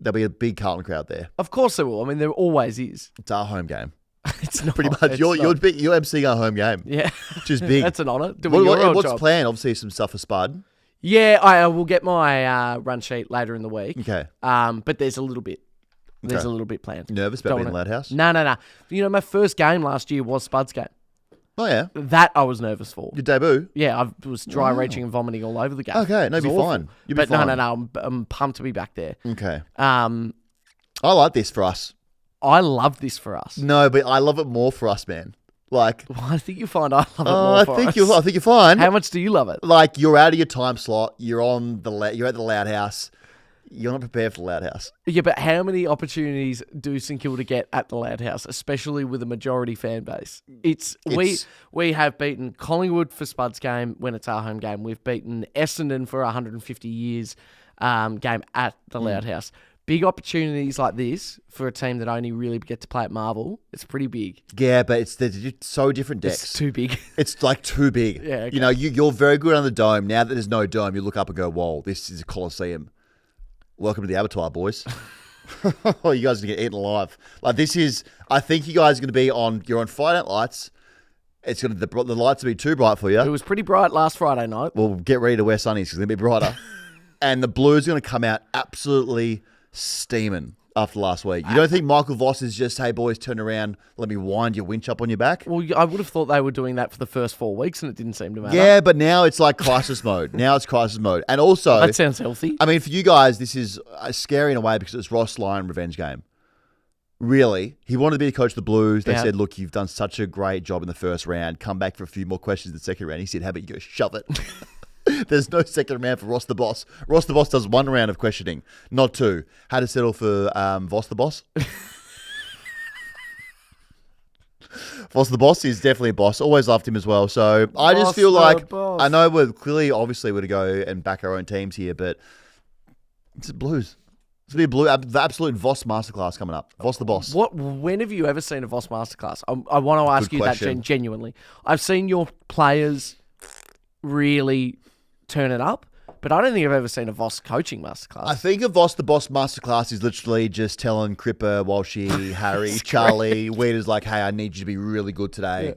There'll be a big Carlton crowd there. Of course there will. I mean, there always is. It's our home game. It's not. Pretty much. You're emceeing our home game. Yeah. Which is big. That's an honour. What's planned? Obviously some stuff for Spud. Yeah, I will get my run sheet later in the week. Okay. But there's a little bit. There's a little bit planned. Nervous about being in Loud House? No. You know, my first game last year was Spud's game. Oh, yeah? That I was nervous for. Your debut? Yeah, I was dry reaching and vomiting all over the game. Okay, no, you'll be fine. You'll be fine. No, I'm pumped to be back there. Okay. I like this for us. I love this for us. No, but I love it more for us, man. Like, well, I think you find I love it more for us. I think you're fine. How much do you love it? Like, you're out of your time slot. You're at the Loud House. You're not prepared for the Loud House. Yeah, but how many opportunities do St Kilda get at the Loud House, especially with a majority fan base? We have beaten Collingwood for Spud's game when it's our home game. We've beaten Essendon for 150 years game at the Loud House. Big opportunities like this for a team that only really get to play at Marvel, it's pretty big. Yeah, but they're so different decks. It's too big. It's like too big. Yeah, okay. You know, you're very good on the dome. Now that there's no dome, you look up and go, whoa, this is a Coliseum. Welcome to the abattoir, boys. Oh, you guys are going to get eaten alive. Like, this is, I think you guys are going to be you're on Friday Night Lights. It's going to, the lights will be too bright for you. It was pretty bright last Friday night. Well, get ready to wear sunnies because they're going to be brighter. And the Blues are going to come out absolutely steaming after last week. You don't think Michael Voss is just, hey, boys, turn around, let me wind your winch up on your back? Well, I would have thought they were doing that for the first 4 weeks and it didn't seem to matter. Yeah, but now it's like crisis mode. Now it's crisis mode. And also... That sounds healthy. I mean, for you guys, this is scary in a way because it's Ross Lyon revenge game. Really. He wanted to be the coach of the Blues. They said, look, you've done such a great job in the first round. Come back for a few more questions in the second round. He said, how about you go shove it? There's no second round for Ross the Boss. Ross the Boss does 1 round of questioning, not 2. How to settle for Voss the Boss? Voss the Boss is definitely a boss. Always loved him as well. So I just feel like, I know we're clearly, obviously, we're to go and back our own teams here, but it's the Blues. It's going to be the absolute Voss masterclass coming up. Voss the Boss. When have you ever seen a Voss masterclass? I want to ask Good you question. that genuinely. I've seen your players really turn it up, but I don't think I've ever seen a Voss coaching masterclass. I think a Voss the Boss masterclass is literally just telling Cripper, Walshy, Harry, Charlie, Weeder's like, hey, I need you to be really good today. Yeah.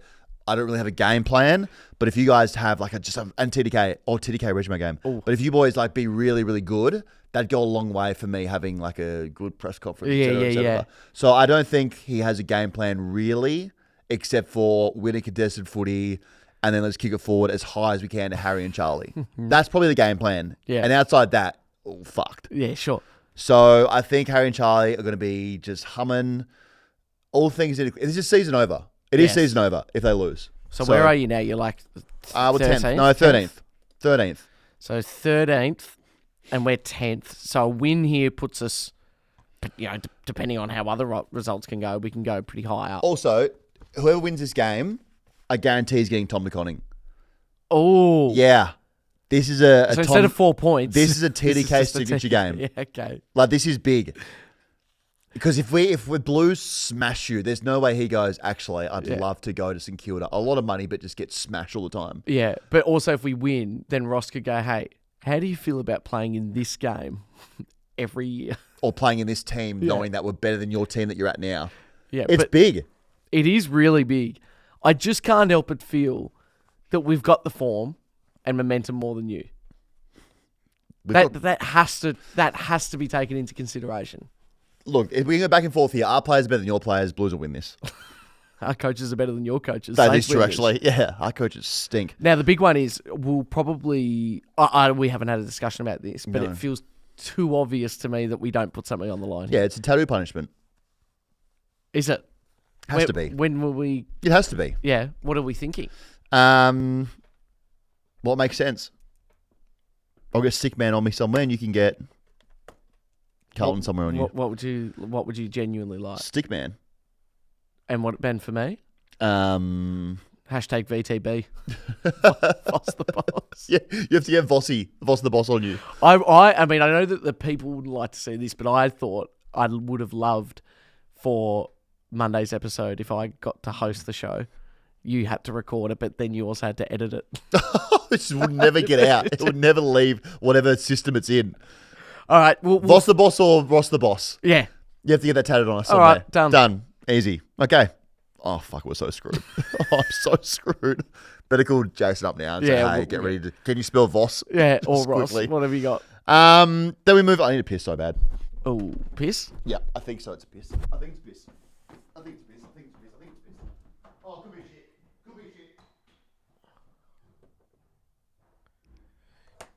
I don't really have a game plan, but if you guys have like and TDK resume game, but if you boys like be really, really good, that'd go a long way for me having like a good press conference. Yeah. So I don't think he has a game plan really, except for winning contested footy, and then let's kick it forward as high as we can to Harry and Charlie. That's probably the game plan. Yeah. And outside that, all fucked. Yeah, sure. So I think Harry and Charlie are going to be just humming all things. This is season over. It is season over if they lose. So where are you now? You're like 10th. No, 13th. 13th. So 13th, and we're 10th. So a win here puts us, depending on how other results can go, we can go pretty high up. Also, whoever wins this game, I guarantee is getting Tom McConning. Oh. Yeah. This is a So instead of 4 points. This is a this is TDK just a signature T- game. Yeah, okay. Like, this is big. Because if we Blues smash you, there's no way he goes, actually, I'd love to go to St Kilda. A lot of money, but just get smashed all the time. Yeah, but also if we win, then Ross could go, hey, how do you feel about playing in this game every year? Or playing in this team knowing that we're better than your team that you're at now. Yeah, It's but big. it is really big. I just can't help but feel that we've got the form and momentum more than you. That has to be taken into consideration. Look, if we go back and forth here, our players are better than your players, Blues will win this. Our coaches are better than your coaches. That Saints is true, win this. actually. Yeah, our coaches stink. Now, the big one is we'll probably... we haven't had a discussion about this, but No. it feels too obvious to me that we don't put something on the line. Yeah, it's a tattoo punishment. Is it? Has to be. When will we... It has to be. Yeah, what are we thinking? What makes sense? I'll get stick man on me somewhere, and you can get Carlton somewhere on you. What would you genuinely like? Stick man. And what, Ben, for me? Um, Hashtag VTB. Voss the boss. yeah, you have to get Voss the boss on you. I mean, I know that the people would like to see this, but I thought I would have loved for Monday's episode if I got to host the show. You had to record it, but then you also had to edit it. This would never get out. It would never leave whatever system it's in. All right. Well, Voss the boss or Ross the boss? yeah. You have to get that tatted on us. All right, done. Done. Easy. Okay. Oh, fuck, we're so screwed. I'm so screwed. Better call Jason up now and say, Yeah, hey, well, get ready to... Can you spell Voss? Yeah, or Just Ross. quickly. What have you got? Then we move... I need a piss so bad. Oh, piss? Yeah, I think so. It's a piss. I think it's piss. I think it's piss. I think it's piss. I think it's piss. Oh, could be shit. Could be shit.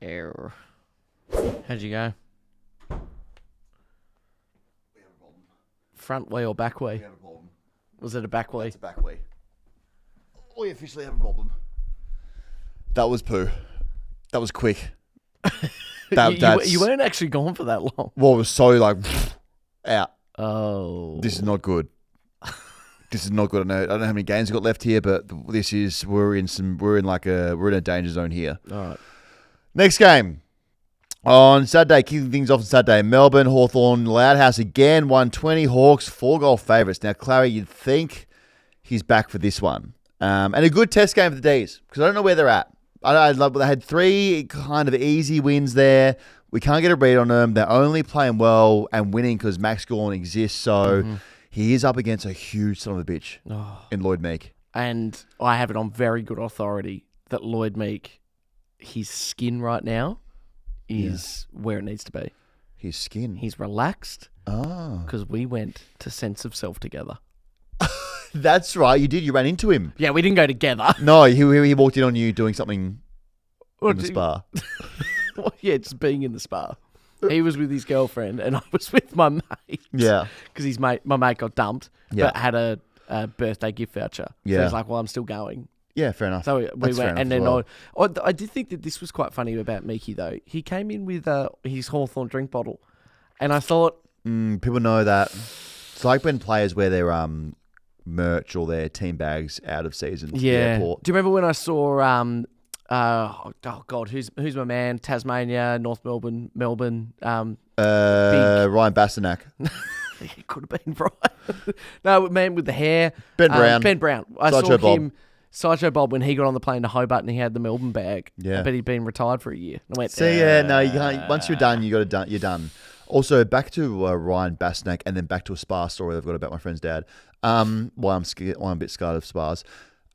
Error. How'd you go? We have a problem. Front way or back way? We have a problem. Was it a back way? It's a back way. We officially have a problem. That was poo. That was quick. You weren't actually gone for that long. Well, it was so like out. Oh. This is not good. This is not good. I don't know how many games we've got left here, but we're in a danger zone here. All right. Next game. On Saturday, kicking things off on Saturday, Melbourne, Hawthorn, Loudhouse again, 120, Hawks, 4-goal favourites. Now, Clary, you'd think he's back for this one. And a good test game for the Ds, because I don't know where they're at. They had 3 kind of easy wins there. We can't get a read on them. They're only playing well and winning because Max Gorn exists, so he is up against a huge son of a bitch in Lloyd Meek. And I have it on very good authority that Lloyd Meek, his skin right now is where it needs to be. His skin. He's relaxed Oh. because we went to Sense of Self together. That's right, you did. You ran into him. Yeah, we didn't go together. No, he walked in on you doing something in the spa. Well, yeah, just being in the spa. He was with his girlfriend and I was with my mate. Yeah. Because my mate got dumped, but had a birthday gift voucher. So Yeah. he's like, well, I'm still going. Yeah, fair enough. So we That's fair went, enough and as then well. I did think that this was quite funny about Meeky, though. He came in with his Hawthorn drink bottle, and I thought... People know that. It's like when players wear their merch or their team bags out of season to the airport. Do you remember when I saw... oh, God, who's my man? Tasmania, North Melbourne, Ryan Bastanak. It could have been right. No, man with the hair. Ben Brown. Ben Brown. I Sideshow saw Bob. him, Sideshow Bob, when he got on the plane to Hobart and he had the Melbourne bag. Yeah. But he'd been retired for a year. I went, See, no, you can't. Once you're done, you're done. Also, back to Ryan Bastanak, and then back to a spa story I've got about my friend's dad. Why I'm a bit scared of spas.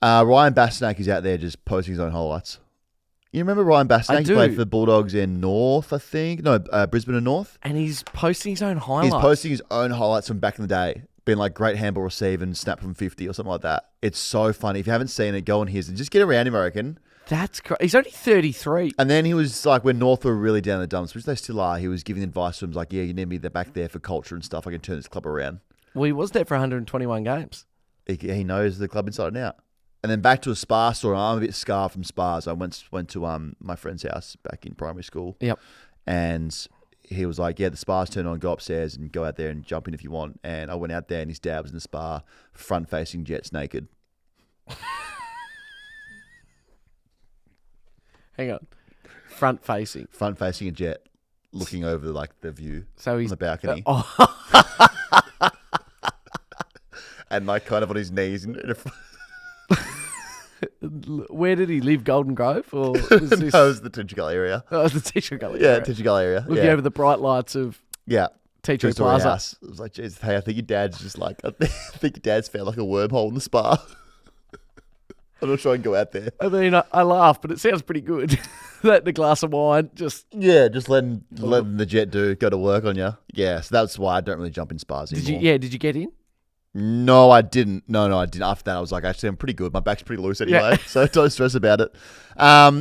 Ryan Bastanak is out there just posting his own highlights. You remember Ryan Bastanak? I He do. played for the Bulldogs in North, I think. No, Brisbane and North. And he's posting his own highlights. He's posting his own highlights from back in the day. Being like great handball receive and snap from 50 or something like that. It's so funny. If you haven't seen it, go on his and just get around him, I reckon. That's crazy. He's only 33. And then he was like, when North were really down the dumps, which they still are, he was giving advice to him like, yeah, you need me back there for culture and stuff. I can turn this club around. Well, he was there for 121 games. He knows the club inside and out. And then back to a spa story. I'm a bit scarred from spas. I went to my friend's house back in primary school. Yep. And he was like, yeah, the spa's turned on, go upstairs and go out there and jump in if you want. And I went out there and his dad was in the spa, front-facing jets naked. Hang on. Front facing. Front facing a jet, looking over like the view So he's on the balcony, Oh, and like kind of on his knees. where did he live? Golden Grove, or was No, this? it was the Teacher Gully area. Oh, it was the Teacher Gully. Yeah, area. Teacher Gully area. Looking yeah. over the bright lights of Yeah. Teacher Two-story Plaza. house. It was like, geez, hey, I think your dad's just like, I think your dad's found like a wormhole in the spa. I'm not sure I can go out there. I mean, I laugh, but it sounds pretty good. That and a glass of wine, just. Yeah, just letting the jet go to work on you. Yeah, so that's why I don't really jump in spas Did anymore. you? Yeah, did you get in? No, I didn't. No, I didn't. After that, I was like, actually, I'm pretty good. My back's pretty loose anyway, Yeah. so don't stress about it.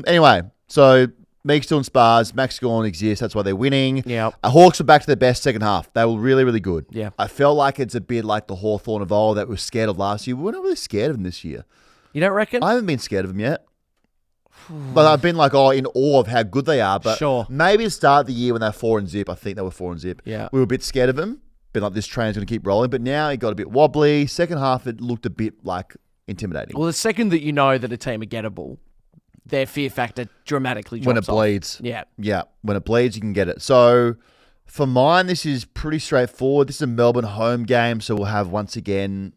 Anyway, so Meek's doing spas. Max Gorn exists. That's why they're winning. Yeah. Hawks were back to their best second half. They were really, really good. Yeah. I felt like it's a bit like the Hawthorn of old that we were scared of last year. We're not really scared of them this year. You don't reckon? I haven't been scared of them yet. But I've been like, in awe of how good they are. But Sure. maybe to start the year when they're 4-0, I think they were 4-0. Yeah. We were a bit scared of them. Been like, this train's going to keep rolling. But now it got a bit wobbly. Second half, it looked a bit like intimidating. Well, the second that you know that a team are gettable, their fear factor dramatically drops When it off. bleeds. Yeah. Yeah. When it bleeds, you can get it. So for mine, this is pretty straightforward. This is a Melbourne home game. So we'll have, once again,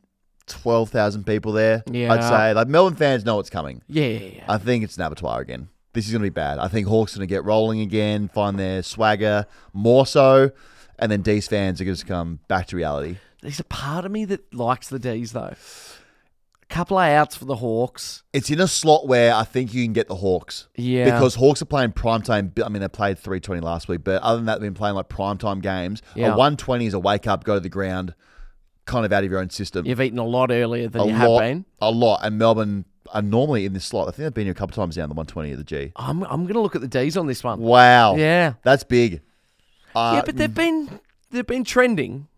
12,000 people there. Yeah. I'd say. Like, Melbourne fans know what's coming. Yeah. I think it's an abattoir again. This is going to be bad. I think Hawks are going to get rolling again, find their swagger more so, and then D's fans are going to come back to reality. There's a part of me that likes the D's, though. A couple of outs for the Hawks. It's in a slot where I think you can get the Hawks. Yeah. Because Hawks are playing primetime. I mean, they played 3:20 last week, but other than that, they've been playing like primetime games. Yeah. A 1:20 is a wake up, go to the ground, kind of out of your own system. You've eaten a lot earlier than you have been. A lot. And Melbourne are normally in this slot. I think they've been here a couple of times down the 1:20 of the G. I'm going to look at the D's on this one. Wow. Yeah. That's big. Yeah, but they've been trending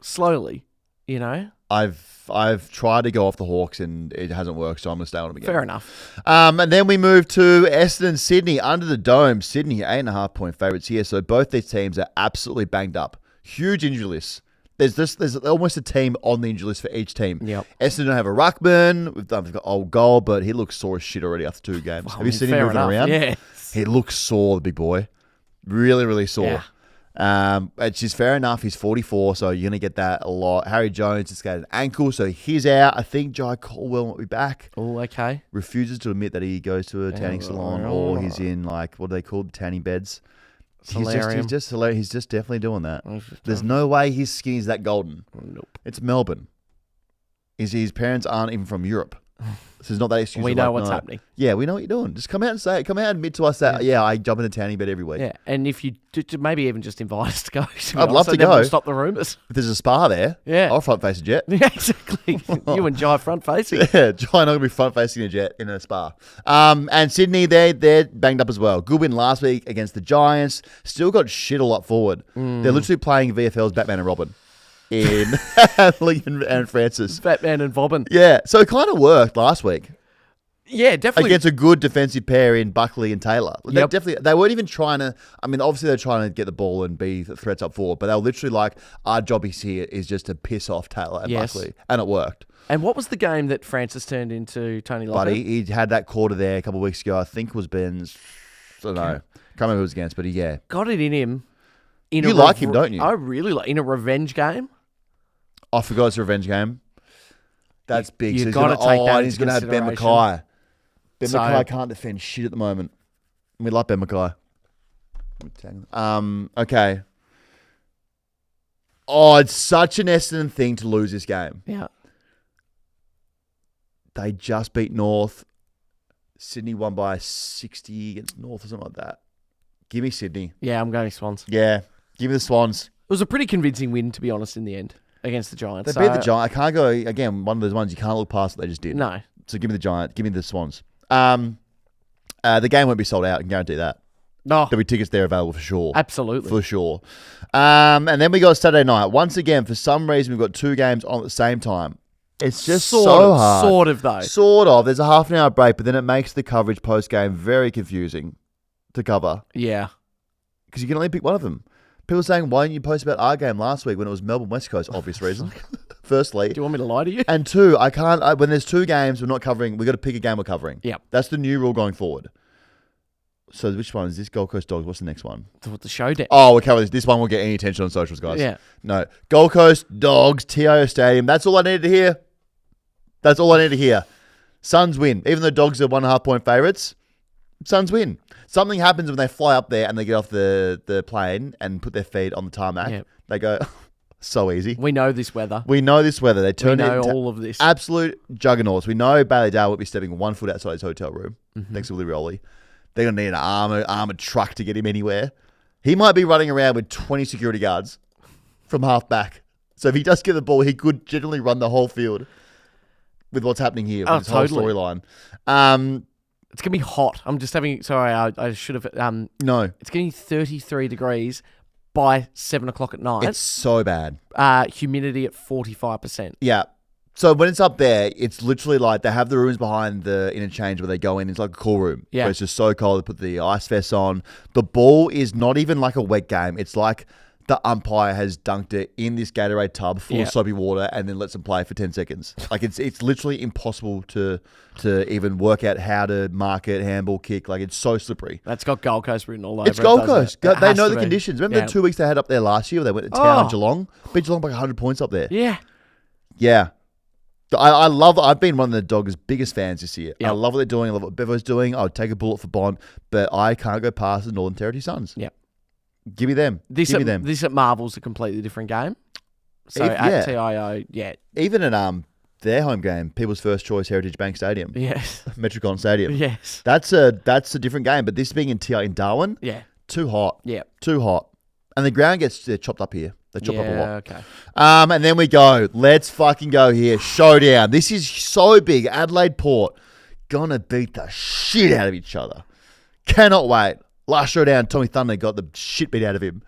slowly, you know? I've tried to go off the Hawks and it hasn't worked, so I'm going to stay on them again. Fair enough. And then we move to Essendon, Sydney, under the dome. Sydney, 8.5 point favourites here. So both these teams are absolutely banged up. Huge injury lists. There's almost a team on the injury list for each team. Yep. Essendon don't have a ruckman. They've got old goal, but he looks sore as shit already after 2 games. Have you seen him Fair moving enough. around? Yeah. He looks sore, the big boy. Really, really sore. Yeah. Which is fair enough. He's 44, so you're going to get that a lot. Harry Jones has got an ankle, so he's out. I think Jai Caldwell won't be back. Oh, okay. Refuses to admit that he goes to a tanning salon or he's in, like, what are they called? Tanning beds. He's just hilarious. He's just definitely doing that. There's no way his skin is that golden. Nope. It's Melbourne. His parents aren't even from Europe. So there's not that excuse. We of know like, what's no. happening. Yeah, we know what you're doing. Just come out and say it. Come out and admit to us that, I jump in a tanning bed every week. Yeah, and if you maybe even just invite us to go. I'd love to then go. we'll stop the rumours. If there's a spa there, Yeah. I'll front face a jet. Yeah, exactly. You and Jai front facing. Yeah, Jai and I will be front facing a jet in a spa. And Sydney, they're banged up as well. Good win last week against the Giants. Still got shit a lot forward. They're literally playing VFL's Batman and Robin in Lincoln and Francis. Batman and Bobbin. Yeah, so it kind of worked last week Yeah, definitely. against a good defensive pair in Buckley and Taylor. Yep. They weren't even trying to. I mean, obviously they're trying to get the ball and be threats up forward, but they were literally like, our job here is just to piss off Taylor and Yes. Buckley, and it worked. And what was the game that Francis turned into Tony Lockett? Buddy, he had that quarter there a couple of weeks ago. I think it was Ben's. I don't know. Can't remember who it was against, but yeah. Got it in him. You like him, don't you? I really like in a revenge game. I forgot it's a revenge game. That's big. you so he's gotta gonna, take that and he's into going to have Ben consideration. Mackay. Ben So- Mackay can't defend shit at the moment. We like Ben Mackay. Okay. Oh, it's such an Essendon thing to lose this game. Yeah. They just beat North. Sydney won by 60 against North or something like that. Give me Sydney. Yeah, I'm going Swans. Yeah. Give me the Swans. It was a pretty convincing win, to be honest, in the end, against the Giants. They beat the Giants. I can't go, again, one of those ones you can't look past what they just did. No. So give me the Giants. Give me the Swans. The game won't be sold out. I can guarantee that. No. There'll be tickets there available for sure. Absolutely. For sure. And then we got Saturday night. Once again, for some reason, we've got 2 games on at the same time. It's just so hard. Sort of, though. Sort of. There's a half an hour break, but then it makes the coverage post-game very confusing to cover. Yeah. Because you can only pick one of them. People saying, why didn't you post about our game last week when it was Melbourne West Coast? Obvious reason. Firstly. Do you want me to lie to you? And 2, I can't. When there's 2 games we're not covering, we've got to pick a game we're covering. Yep. That's the new rule going forward. So which one is this? Gold Coast Dogs. What's the next one? The showdown. Oh, okay. Well, this one won't get any attention on socials, guys. Yeah. No. Gold Coast Dogs, TIO Stadium. That's all I needed to hear. That's all I need to hear. Suns win. Even though Dogs are 1.5 point favourites, Suns win. Something happens when they fly up there and they get off the plane and put their feet on the tarmac. Yep. They go, so easy. We know this weather. We know this weather. They turn We know it into all of this. absolute juggernauts. We know Bailey Dale will be stepping 1 foot outside his hotel room. Mm-hmm. Thanks to Willie Rolly. They're going to need an armored truck to get him anywhere. He might be running around with 20 security guards from half back. So if he does get the ball, he could generally run the whole field with what's happening here with this totally. whole storyline. It's going to be hot. I'm just having... Sorry, I should have... No. It's getting 33 degrees by 7 o'clock at night. It's so bad. Humidity at 45%. Yeah. So when it's up there, it's literally like they have the rooms behind the interchange where they go in. It's like a cool room. Yeah. Where it's just so cold. They put the ice vests on. The ball is not even like a wet game. It's like the umpire has dunked it in this Gatorade tub full of soapy water and then lets them play for 10 seconds. Like it's literally impossible to even work out how to mark it, handball, kick. Like it's so slippery. That's got Gold Coast written all over It's Gold Coast. It They has know to the be. conditions. Remember the 2 weeks they had up there last year where they went to town, Geelong? Beat Geelong by 100 points up there. Yeah. Yeah. I love. I've been one of the Doggers' biggest fans this year. Yep. I love what they're doing. I love what Bevo's doing. I would take a bullet for Bond, but I can't go past the Northern Territory Suns. Yeah. Give me them. This Give me them. This at Marvel's a completely different game. So If- at yeah. TIO, yeah. Even at their home game, People's First Choice Heritage Bank Stadium, Yes. Metricon Stadium. Yes. That's a different game. But this being in Darwin, Yeah. too hot. Yeah. Too hot. And the ground gets chopped up here. They chop up a lot. Okay. And then we go. Let's fucking go here. Showdown. This is so big. Adelaide Port gonna beat the shit out of each other. Cannot wait. Last showdown, Tommy Thunder got the shit beat out of him.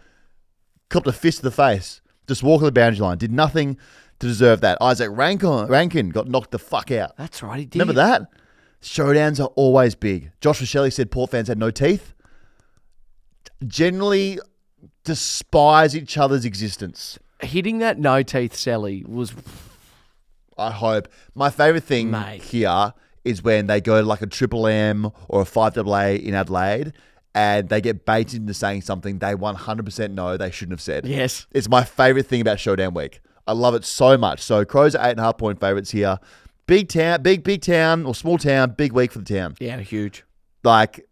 Copped a fist to the face. Just walking the boundary line. Did nothing to deserve that. Isaac Rankin got knocked the fuck out. That's right, he did. Remember that? Showdowns are always big. Josh Rochelle said Port fans had no teeth. Generally despise each other's existence. Hitting that no-teeth Sally was... I hope. My favourite thing Mate. here is when they go to like a Triple M or a 5AA in Adelaide and they get baited into saying something they 100% know they shouldn't have said. Yes. It's my favourite thing about Showdown Week. I love it so much. So Crows are 8.5 point favourites here. Big town, big town or small town, big week for the town. Yeah, huge. Like,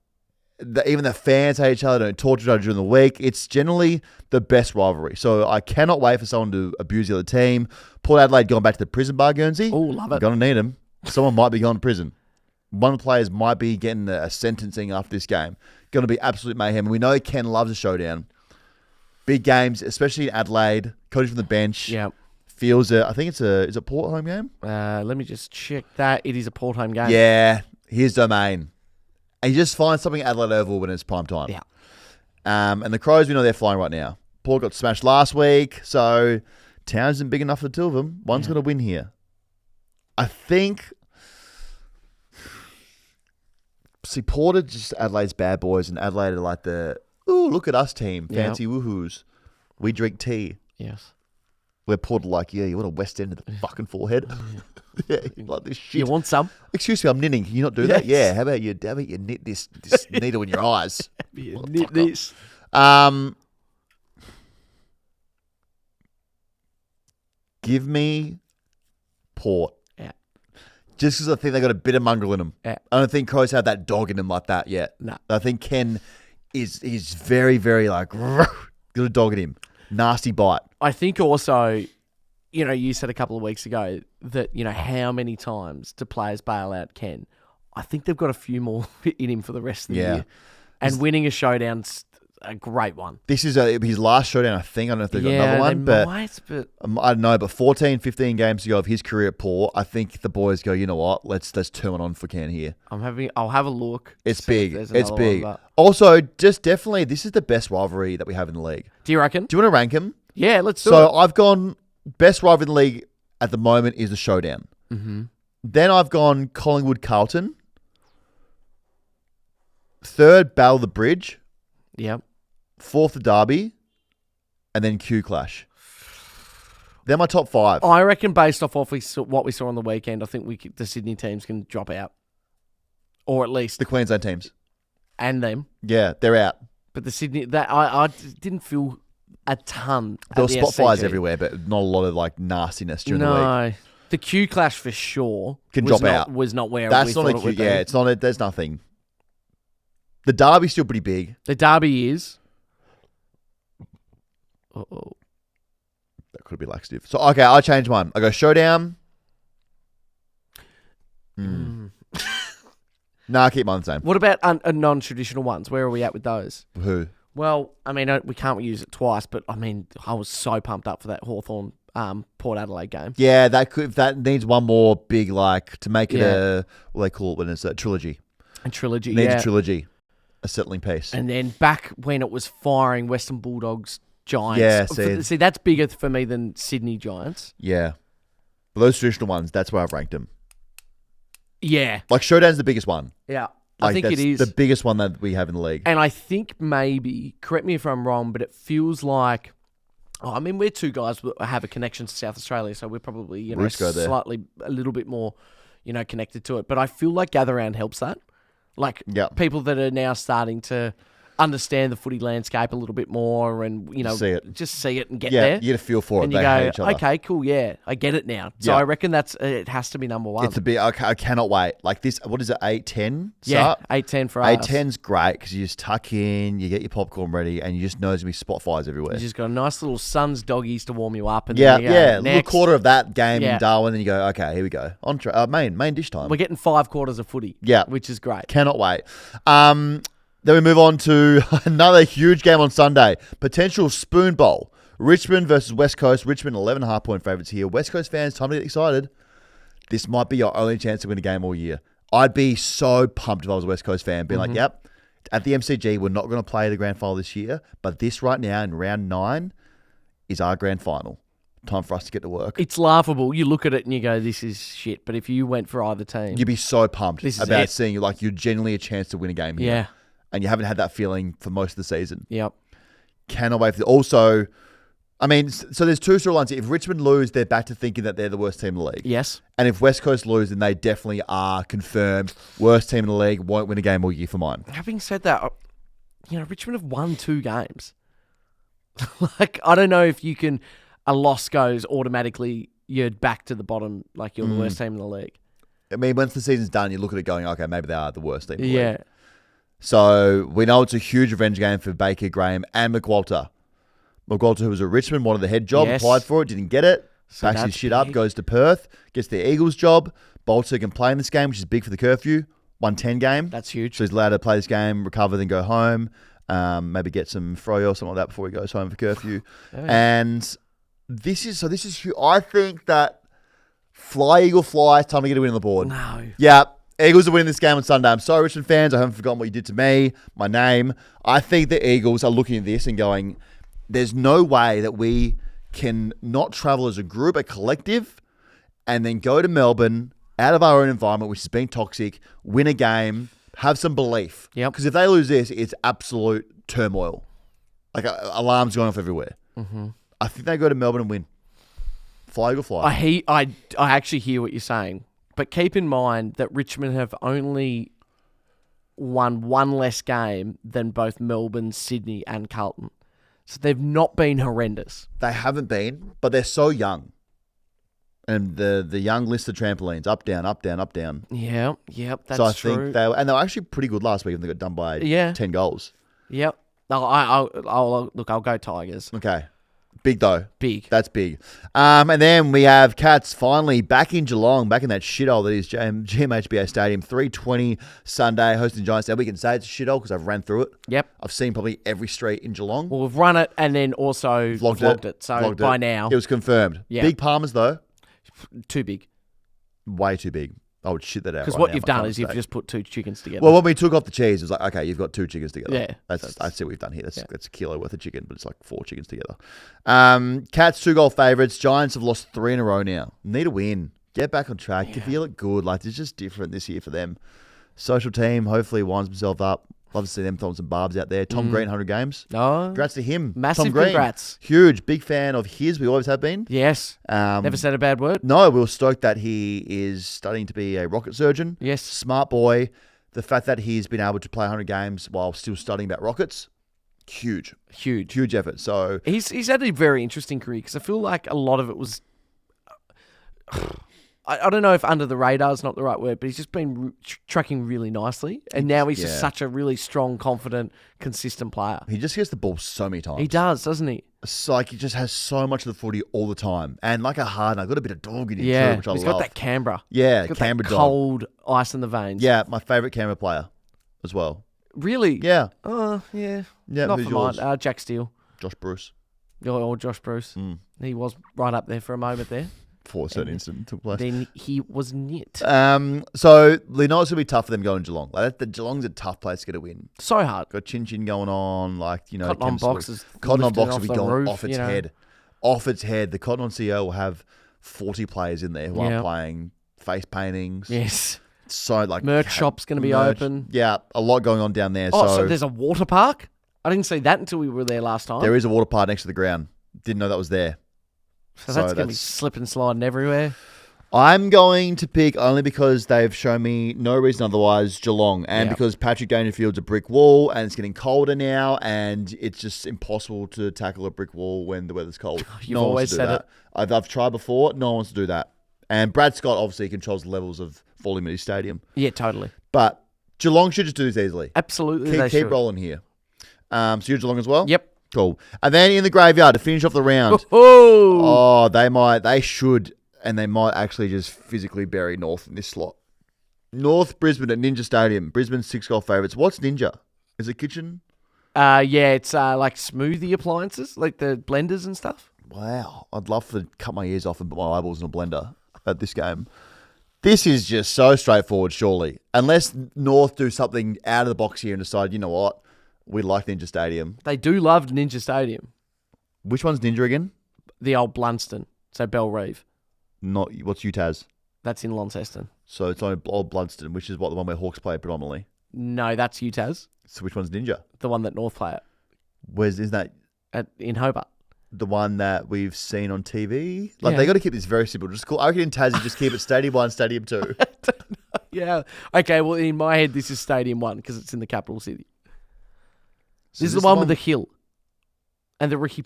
even the fans hate each other, don't talk to each other during the week. It's generally the best rivalry. So I cannot wait for someone to abuse the other team. Port Adelaide going back to the prison bar, Guernsey. Oh, love it. Going to need them. Someone might be going to prison. One of the players might be getting a sentencing after this game. Going to be absolute mayhem. And we know Ken loves a showdown. Big games, especially in Adelaide. Coach from the bench. Yeah. Feels it. I think it's a Port home game? Let me just check that. It is a Port home game. Yeah. His domain. And you just find something at Adelaide Oval when it's prime time. Yeah. And the Crows, we know they're flying right now. Port got smashed last week, so town isn't big enough for the two of them. One's going to win here. I think... See, Port are just Adelaide's bad boys, and Adelaide are like the, ooh, look at us team. Fancy woohoos. We drink tea. Yes. Where Port are like, yeah, you want a West End of the fucking forehead? Yeah, you like this shit. You want some? Excuse me, I'm knitting. Can you not do that? Yes. Yeah. How about you knit this needle in your eyes? Knit this. Give me Port. Yeah. Just because I think they got a bit of mongrel in them. Yeah. I don't think Crows have that dog in them like that yet. No. I think Ken is very, very like, got a dog in him. Nasty bite. I think also, you said a couple of weeks ago that, how many times do players bail out Ken? I think they've got a few more in him for the rest of the year. And winning a showdown's a great one. This is his last showdown, I think. I don't know if they've got another one. They But might, but I don't know. But 14, 15 games to go of his career at Port, I think the boys go, you know what? Let's turn it on for Ken here. I'll have a look. It's see if big. there's It's another one, big. but- Also, just definitely, this is the best rivalry that we have in the league. Do you reckon? Do you want to rank them? Yeah, let's do So it. I've gone best rivalry in the league at the moment is the showdown. Mm-hmm. Then I've gone Collingwood Carlton. Third, Battle of the Bridge. Yep. Fourth, the Derby. And then Q Clash. They're my top five. I reckon based off what we saw on the weekend, I think the Sydney teams can drop out. Or at least... The Queensland teams. and them. Yeah, they're out. But the Sydney, that I didn't feel a ton. There at were the spot fires SCG. everywhere, but not a lot of like nastiness during the week. No, the Q clash for sure Can was drop not, out. Was not where That's we not thought a it would cute. Yeah, be. it's not. There's nothing. The derby's still pretty big. The derby is. Uh-oh. That could be laxative. So okay, I changed one. I go showdown. Nah, I keep mine the same. What about non-traditional ones? Where are we at with those? Who? Well, I mean, we can't use it twice, but I mean, I was so pumped up for that Hawthorn Port Adelaide game. Yeah, that needs one more big like to make it Yeah. a what do they call it when it's a trilogy. And trilogy, Needs yeah. a trilogy, a settling piece. And then back when it was firing Western Bulldogs Giants. Yeah, see. That's bigger for me than Sydney Giants. Yeah, but those traditional ones, that's where I've ranked them. Yeah, Like showdown's the biggest one. yeah. Like, I think that's it is. the biggest one that we have in the league. And I think maybe, correct me if I'm wrong, but it feels like, I mean, we're two guys that have a connection to South Australia, so we're probably, Roots go there. slightly, a little bit more, connected to it. But I feel like Gather Round helps that. Like, Yeah. people that are now starting to understand the footy landscape a little bit more and, See it. just see it and get Yeah, there. you get a feel for it. And They you hate go, each other. okay, cool, yeah, I get it now. So Yeah. I reckon it has to be number one. It's a bit. I cannot wait. Like this. What is it? 8-10. yeah, 8-10 for us. 8-10's great because you just tuck in, you get your popcorn ready, and you just know there's gonna be spot fires everywhere. You just got a nice little Suns doggies to warm you up. And Yeah, then you go, yeah. A little next. quarter of that game Yeah. in Darwin, and you go, okay, here we go. Main dish time. We're getting 5 quarters of footy. Yeah. Which is great. Cannot wait. Then we move on to another huge game on Sunday. Potential spoon bowl. Richmond versus West Coast. Richmond 11.5 point favourites here. West Coast fans, time to get excited. This might be your only chance to win a game all year. I'd be so pumped if I was a West Coast fan, being like, yep, at the MCG, we're not going to play the grand final this year, but this right now in round 9 is our grand final. Time for us to get to work. It's laughable. You look at it and you go, this is shit. But if you went for either team, You'd be so pumped This is about it. seeing like you're genuinely a chance to win a game here. yeah, And you haven't had that feeling for most of the season. yep. Cannot wait for also, I mean, so there's two storylines. If Richmond lose, they're back to thinking that they're the worst team in the league. Yes. And if West Coast lose, then they definitely are confirmed worst team in the league, won't win a game all year for mine. Having said that, Richmond have won 2 games. Like, I don't know if you can, a loss goes automatically, you're back to the bottom, like you're the worst team in the league. I mean, once the season's done, you look at it going, okay, maybe they are the worst team in the Yeah. league. So we know it's a huge revenge game for Baker, Graham, and McWalter. McWalter, who was at Richmond, wanted the head job, Yes. applied for it, didn't get it. So Backs his that's shit up, big. goes to Perth, gets the Eagles job. Bolter can play in this game, which is big for the curfew. 110 game. That's huge. So he's allowed to play this game, recover, then go home. Maybe get some froyo or something like that before he goes home for curfew. Oh, yeah. And this is huge. I think that fly, Eagle, fly. It's time to get a win on the board. No. Yeah, Eagles are winning this game on Sunday. I'm sorry, Richmond fans. I haven't forgotten what you did to me, my name. I think the Eagles are looking at this and going, there's no way that we can not travel as a group, a collective, and then go to Melbourne out of our own environment, which has been toxic, win a game, have some belief. Yep. Because if they lose this, it's absolute turmoil. Like alarms going off everywhere. Mm-hmm. I think they go to Melbourne and win. Fly, Eagle, fly. I actually hear what you're saying, but keep in mind that Richmond have only won 1 less game than both Melbourne, Sydney, and Carlton. So they've not been horrendous. They haven't been, but they're so young. And the young list of trampolines, up, down, up, down, up, down. Yeah, yep, that's so I true. think they were actually pretty good last week and they got done by Yeah. 10 goals. Yep. No, I'll go Tigers. Okay. Big though. Big. That's big. And then we have Cats finally back in Geelong, back in that shithole that is GMHBA Stadium. 3:20 Sunday, hosting Giants. Now we can say it's a shithole because I've ran through it. Yep. I've seen probably every street in Geelong. Well, we've run it and then also vlogged it. So Vlogged by it. now, It was confirmed. Yeah. Big Palmers though. too big. Way too big. I would shit that out. Because right what now you've if I done can't is you've mistake. just put 2 chickens together. Well, when we took off the cheese, it was like, okay, you've got 2 chickens together. Yeah, That's so I see what we've done here. That's a kilo worth of chicken, but it's like 4 chickens together. Cats 2-goal favourites. Giants have lost 3 in a row now. Need a win. Get back on track. You feel it good. Like it's just different this year for them. Social team hopefully winds himself up. Love to see them throwing some barbs out there. Tom Green, 100 games. Oh, Congrats to him. Massive Tom Green. congrats. Huge. Big fan of his. We always have been. yes. Never said a bad word. No, we were stoked that he is studying to be a rocket surgeon. Yes. Smart boy. The fact that he's been able to play 100 games while still studying about rockets, huge effort. So He's had a very interesting career because I feel like a lot of it was. I don't know if under the radar is not the right word, but he's just been tracking really nicely. And now he's just such a really strong, confident, consistent player. he just gets the ball so many times. He does, doesn't he? It's like he just has so much of the footy all the time. And like a hard nut, got a bit of dog in him Yeah. too, which I He's love. got that Canberra. Yeah, He's got Canberra that dog. cold ice in the veins. Yeah, my favourite Canberra player as well. Really? Yeah. Oh, yeah. Yeah, Not who's for yours? mine. Jack Steele. Josh Bruce. Or Josh Bruce. He was right up there for a moment there. For a certain incident took place. Then he was nit. So Lenot's going to be tough for them going to Geelong. Like, Geelong's a tough place to get a win. So hard. Got Chin Chin going on, like, you know. Cotton on Chem box Sweet. is Cotton on lifting box will off be the going roof, off its you know. head. Off its head. The Cotton on CEO will have 40 players in there who Yeah. are playing face paintings. Yes. So, like. Merch shop's going to be merch. open. Yeah, a lot going on down there. Oh, so there's a water park? I didn't see that until we were there last time. There is a water park next to the ground. Didn't know that was there. So that's going to be slipping and sliding everywhere. I'm going to pick only because they've shown me no reason otherwise Geelong, and because Patrick Dangerfield's a brick wall, and it's getting colder now, and it's just impossible to tackle a brick wall when the weather's cold. You've no one always wants to do said that. I've tried before. No one wants to do that. And Brad Scott obviously controls the levels of volume at his stadium, Yeah, totally. but Geelong should just do this easily. Absolutely, they Keep should. rolling here. So you're Geelong as well? Yep. Cool. And then in the graveyard to finish off the round. Oh, They should, and they might actually just physically bury North in this slot. North Brisbane at Ninja Stadium. Brisbane 6-goal favourites. What's Ninja? Is it kitchen? yeah, it's like smoothie appliances, like the blenders and stuff. Wow. I'd love to cut my ears off and put my eyeballs in a blender at this game. This is just so straightforward, surely. Unless North do something out of the box here and decide, you know what, we like Ninja Stadium. They do love Ninja Stadium, Which one's Ninja again? the old Blunston, so Bell Reeve. Not what's Utah's? That's in Launceston. So it's only Old Bloodston, which is what the one where Hawks play predominantly. No, that's Utah's, So which one's Ninja? the one that North play at, Is that in Hobart. the one that we've seen on TV? Like, Yeah. they got to keep this very simple. Just call. I reckon in Tassie, just keep it Stadium 1, Stadium 2. Yeah. Okay, well, in my head, this is Stadium 1 because it's in the capital city. So This is the one with the hill and the Ricky.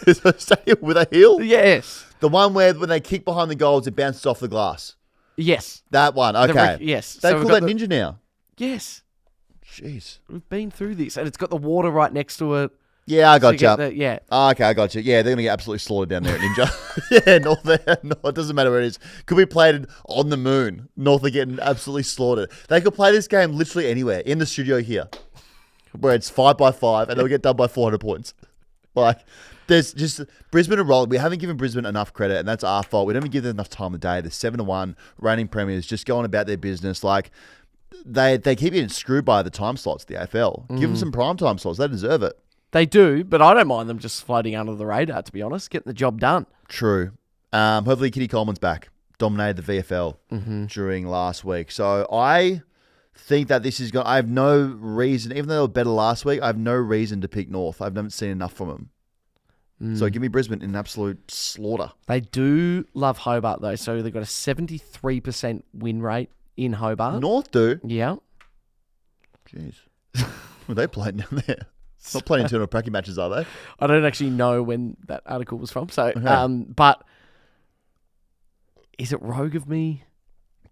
There's a stadium with a hill? Yes. The one where when they kick behind the goals, it bounces off the glass. Yes. That one. The Okay. yes. They So we've call got that Ninja now. Yes. Jeez. We've been through this, and it's got the water right next to it. Yeah, I So you got get you. yeah. Okay, I got you. Yeah, they're going to get absolutely slaughtered down there at Ninja. Yeah, North there. No, it doesn't matter where it is. Could be played on the moon. North are getting absolutely slaughtered. They could play this game literally anywhere. In the studio here. Where it's 5x5 and they'll get done by 400 points. Like, there's just Brisbane are rolling. We haven't given Brisbane enough credit, and that's our fault. We don't even give them enough time of day. They're 7-1, reigning premiers, just going about their business. Like, they keep getting screwed by the time slots, the AFL. Give them some prime time slots. They deserve it. They do, but I don't mind them just floating under the radar, to be honest, getting the job done. True. Hopefully Kitty Coleman's back. Dominated the VFL during last week. So I think that this is going. I have no reason, even though they were better last week, I have no reason to pick North. I haven't seen enough from them. So give me Brisbane in an absolute slaughter. They do love Hobart, though, so they've got a 73% win rate in Hobart. North do. Yeah. Jeez. Well, they playing down there. Not playing internal pracky matches, are they? I don't actually know when that article was from, so Okay. but is it rogue of me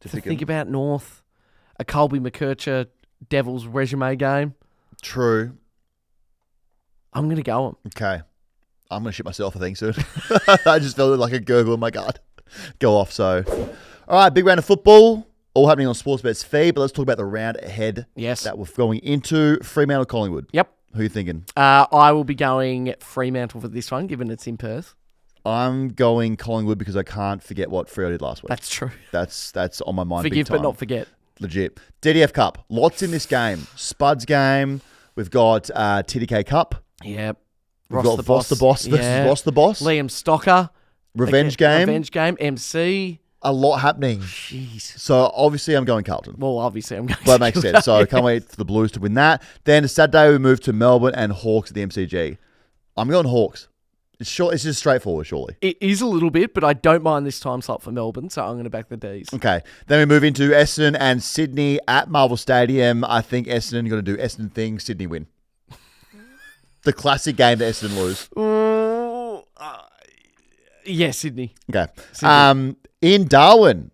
to think about North? A Colby McKercher Devils resume game? True. I'm going to go on. Okay. I'm going to shit myself, I think, soon. I just felt like a gurgle in my gut. Go off, so. All right, big round of football. All happening on Sportsbet's feed, but let's talk about the round ahead Yes. that we're going into. Fremantle, Collingwood. Yep. Who are you thinking? I will be going Fremantle for this one, given it's in Perth. I'm going Collingwood because I can't forget what Freo did last week. That's true. That's on my mind. Forgive big time. but not forget. Legit. DDF Cup. Lots in this game. Spuds game. We've got TDK Cup. Yep. We've got Voss the Boss versus Ross the Boss. Liam Stocker. Revenge game. Revenge game. MC. A lot happening. Jeez. So obviously I'm going Carlton. Well, obviously I'm going Well, that makes sense. So I can't wait for the Blues to win that. Then Saturday we move to Melbourne and Hawks at the MCG. I'm going Hawks. It's just straightforward, surely. It is a little bit, but I don't mind this time slot for Melbourne, so I'm going to back the D's. Okay. Then we move into Essendon and Sydney at Marvel Stadium. I think Essendon are going to do Essendon things. Sydney win. The classic game that Essendon lose. Yeah, Sydney. Okay. In Darwin,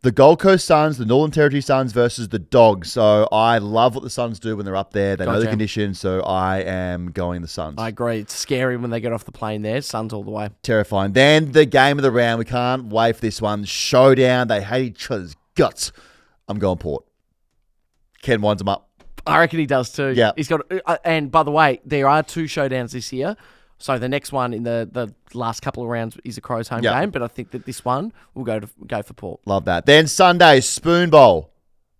the Gold Coast Suns, the Northern Territory Suns versus the Dogs. So I love what the Suns do when they're up there. They know the conditions, so I am going the Suns. I agree. It's scary when they get off the plane there. Suns all the way. Terrifying. Then the game of the round. We can't wait for this one. Showdown. They hate each other's guts. I'm going Port. Ken winds them up. I reckon he does too. Yeah. He's got. And by the way, there are 2 showdowns this year. So the next one in the last couple of rounds is a Crows home game, but I think that this one will go for Port. Love that. Then Sunday, Spoon Bowl.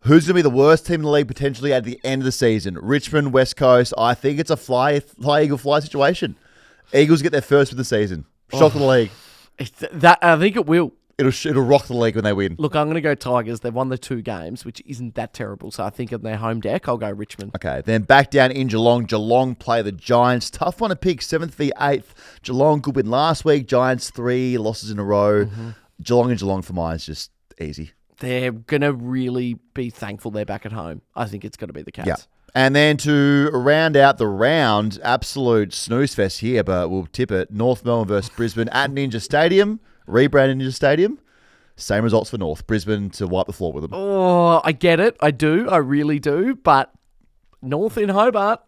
Who's going to be the worst team in the league potentially at the end of the season? Richmond, West Coast. I think it's a fly Eagle fly situation. Eagles get their first of the season. Shock the league. I think it will. It'll rock the league when they win. Look, I'm going to go Tigers. They've won the 2 games, which isn't that terrible. So I think on their home deck, I'll go Richmond. Okay, then back down in Geelong. Geelong play the Giants. Tough one to pick, 7th v 8th. Geelong, good win last week. Giants, 3 losses in a row. Mm-hmm. Geelong for mine is just easy. They're going to really be thankful they're back at home. I think it's going to be the Cats. Yeah. And then to round out the round, absolute snooze fest here, but we'll tip it. North Melbourne versus Brisbane at Ninja Stadium. Rebranded Ninja Stadium. Same results for North. Brisbane to wipe the floor with them. Oh, I get it. I do. I really do. But North in Hobart,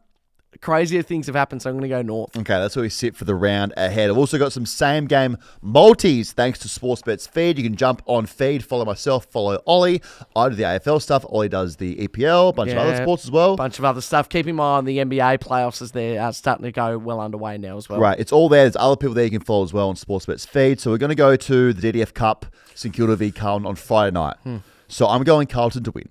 crazier things have happened, so I'm going to go North. Okay, that's where we sit for the round ahead. I've also got some same-game multis thanks to Sportsbet's feed. You can jump on feed, follow myself, follow Ollie. I do the AFL stuff. Ollie does the EPL, a bunch of other sports as well. Bunch of other stuff. Keep him on the NBA playoffs as they're starting to go well underway now as well. Right, it's all there. There's other people there you can follow as well on Sportsbet's feed. So we're going to go to the DDF Cup, St Kilda v Carlton on Friday night. So I'm going Carlton to win.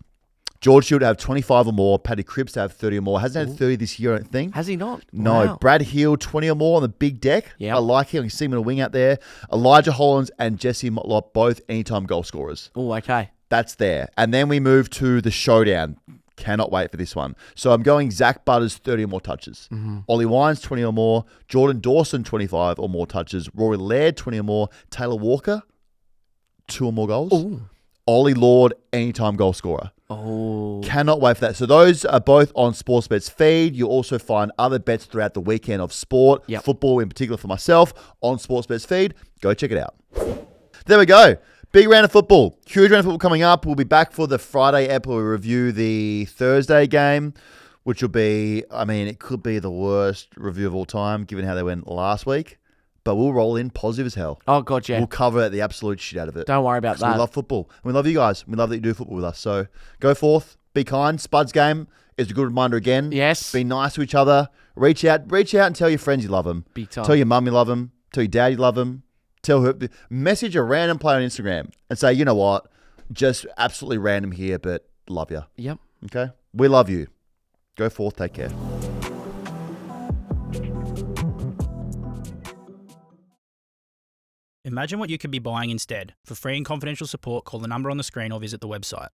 George Shield to have 25 or more. Paddy Cripps to have 30 or more. Hasn't had 30 this year, I don't think. Has he not? No. Wow. Brad Hill, 20 or more on the big deck. Yep. I like him. I can see him in a wing out there. Elijah Hollins and Jesse Motlop, both anytime goal scorers. Oh, okay. That's there. And then we move to the showdown. Cannot wait for this one. So I'm going Zach Butters, 30 or more touches. Ollie Wines, 20 or more. Jordan Dawson, 25 or more touches. Rory Laird, 20 or more. Taylor Walker, 2 or more goals. Ooh. Ollie Lord, anytime goal scorer. Oh. Cannot wait for that. So those are both on Sportsbet's feed. You'll also find other bets throughout the weekend of sport, football in particular for myself, on Sportsbet's feed. Go check it out. There we go. Big round of football. Huge round of football coming up. We'll be back for the Friday ep where we review the Thursday game, which will be, it could be the worst review of all time given how they went last week. But we'll roll in positive as hell. Oh, God, yeah. We'll cover the absolute shit out of it. Don't worry about that. We love football. We love you guys. We love that you do football with us. So go forth. Be kind. Spuds game is a good reminder again. Yes. Be nice to each other. Reach out and tell your friends you love them. Big time. Tell your mum you love them. Tell your dad you love them. Tell her. Message a random player on Instagram and say, you know what? Just absolutely random here, but love you. Yep. Okay? We love you. Go forth. Take care. Imagine what you could be buying instead. For free and confidential support, call the number on the screen or visit the website.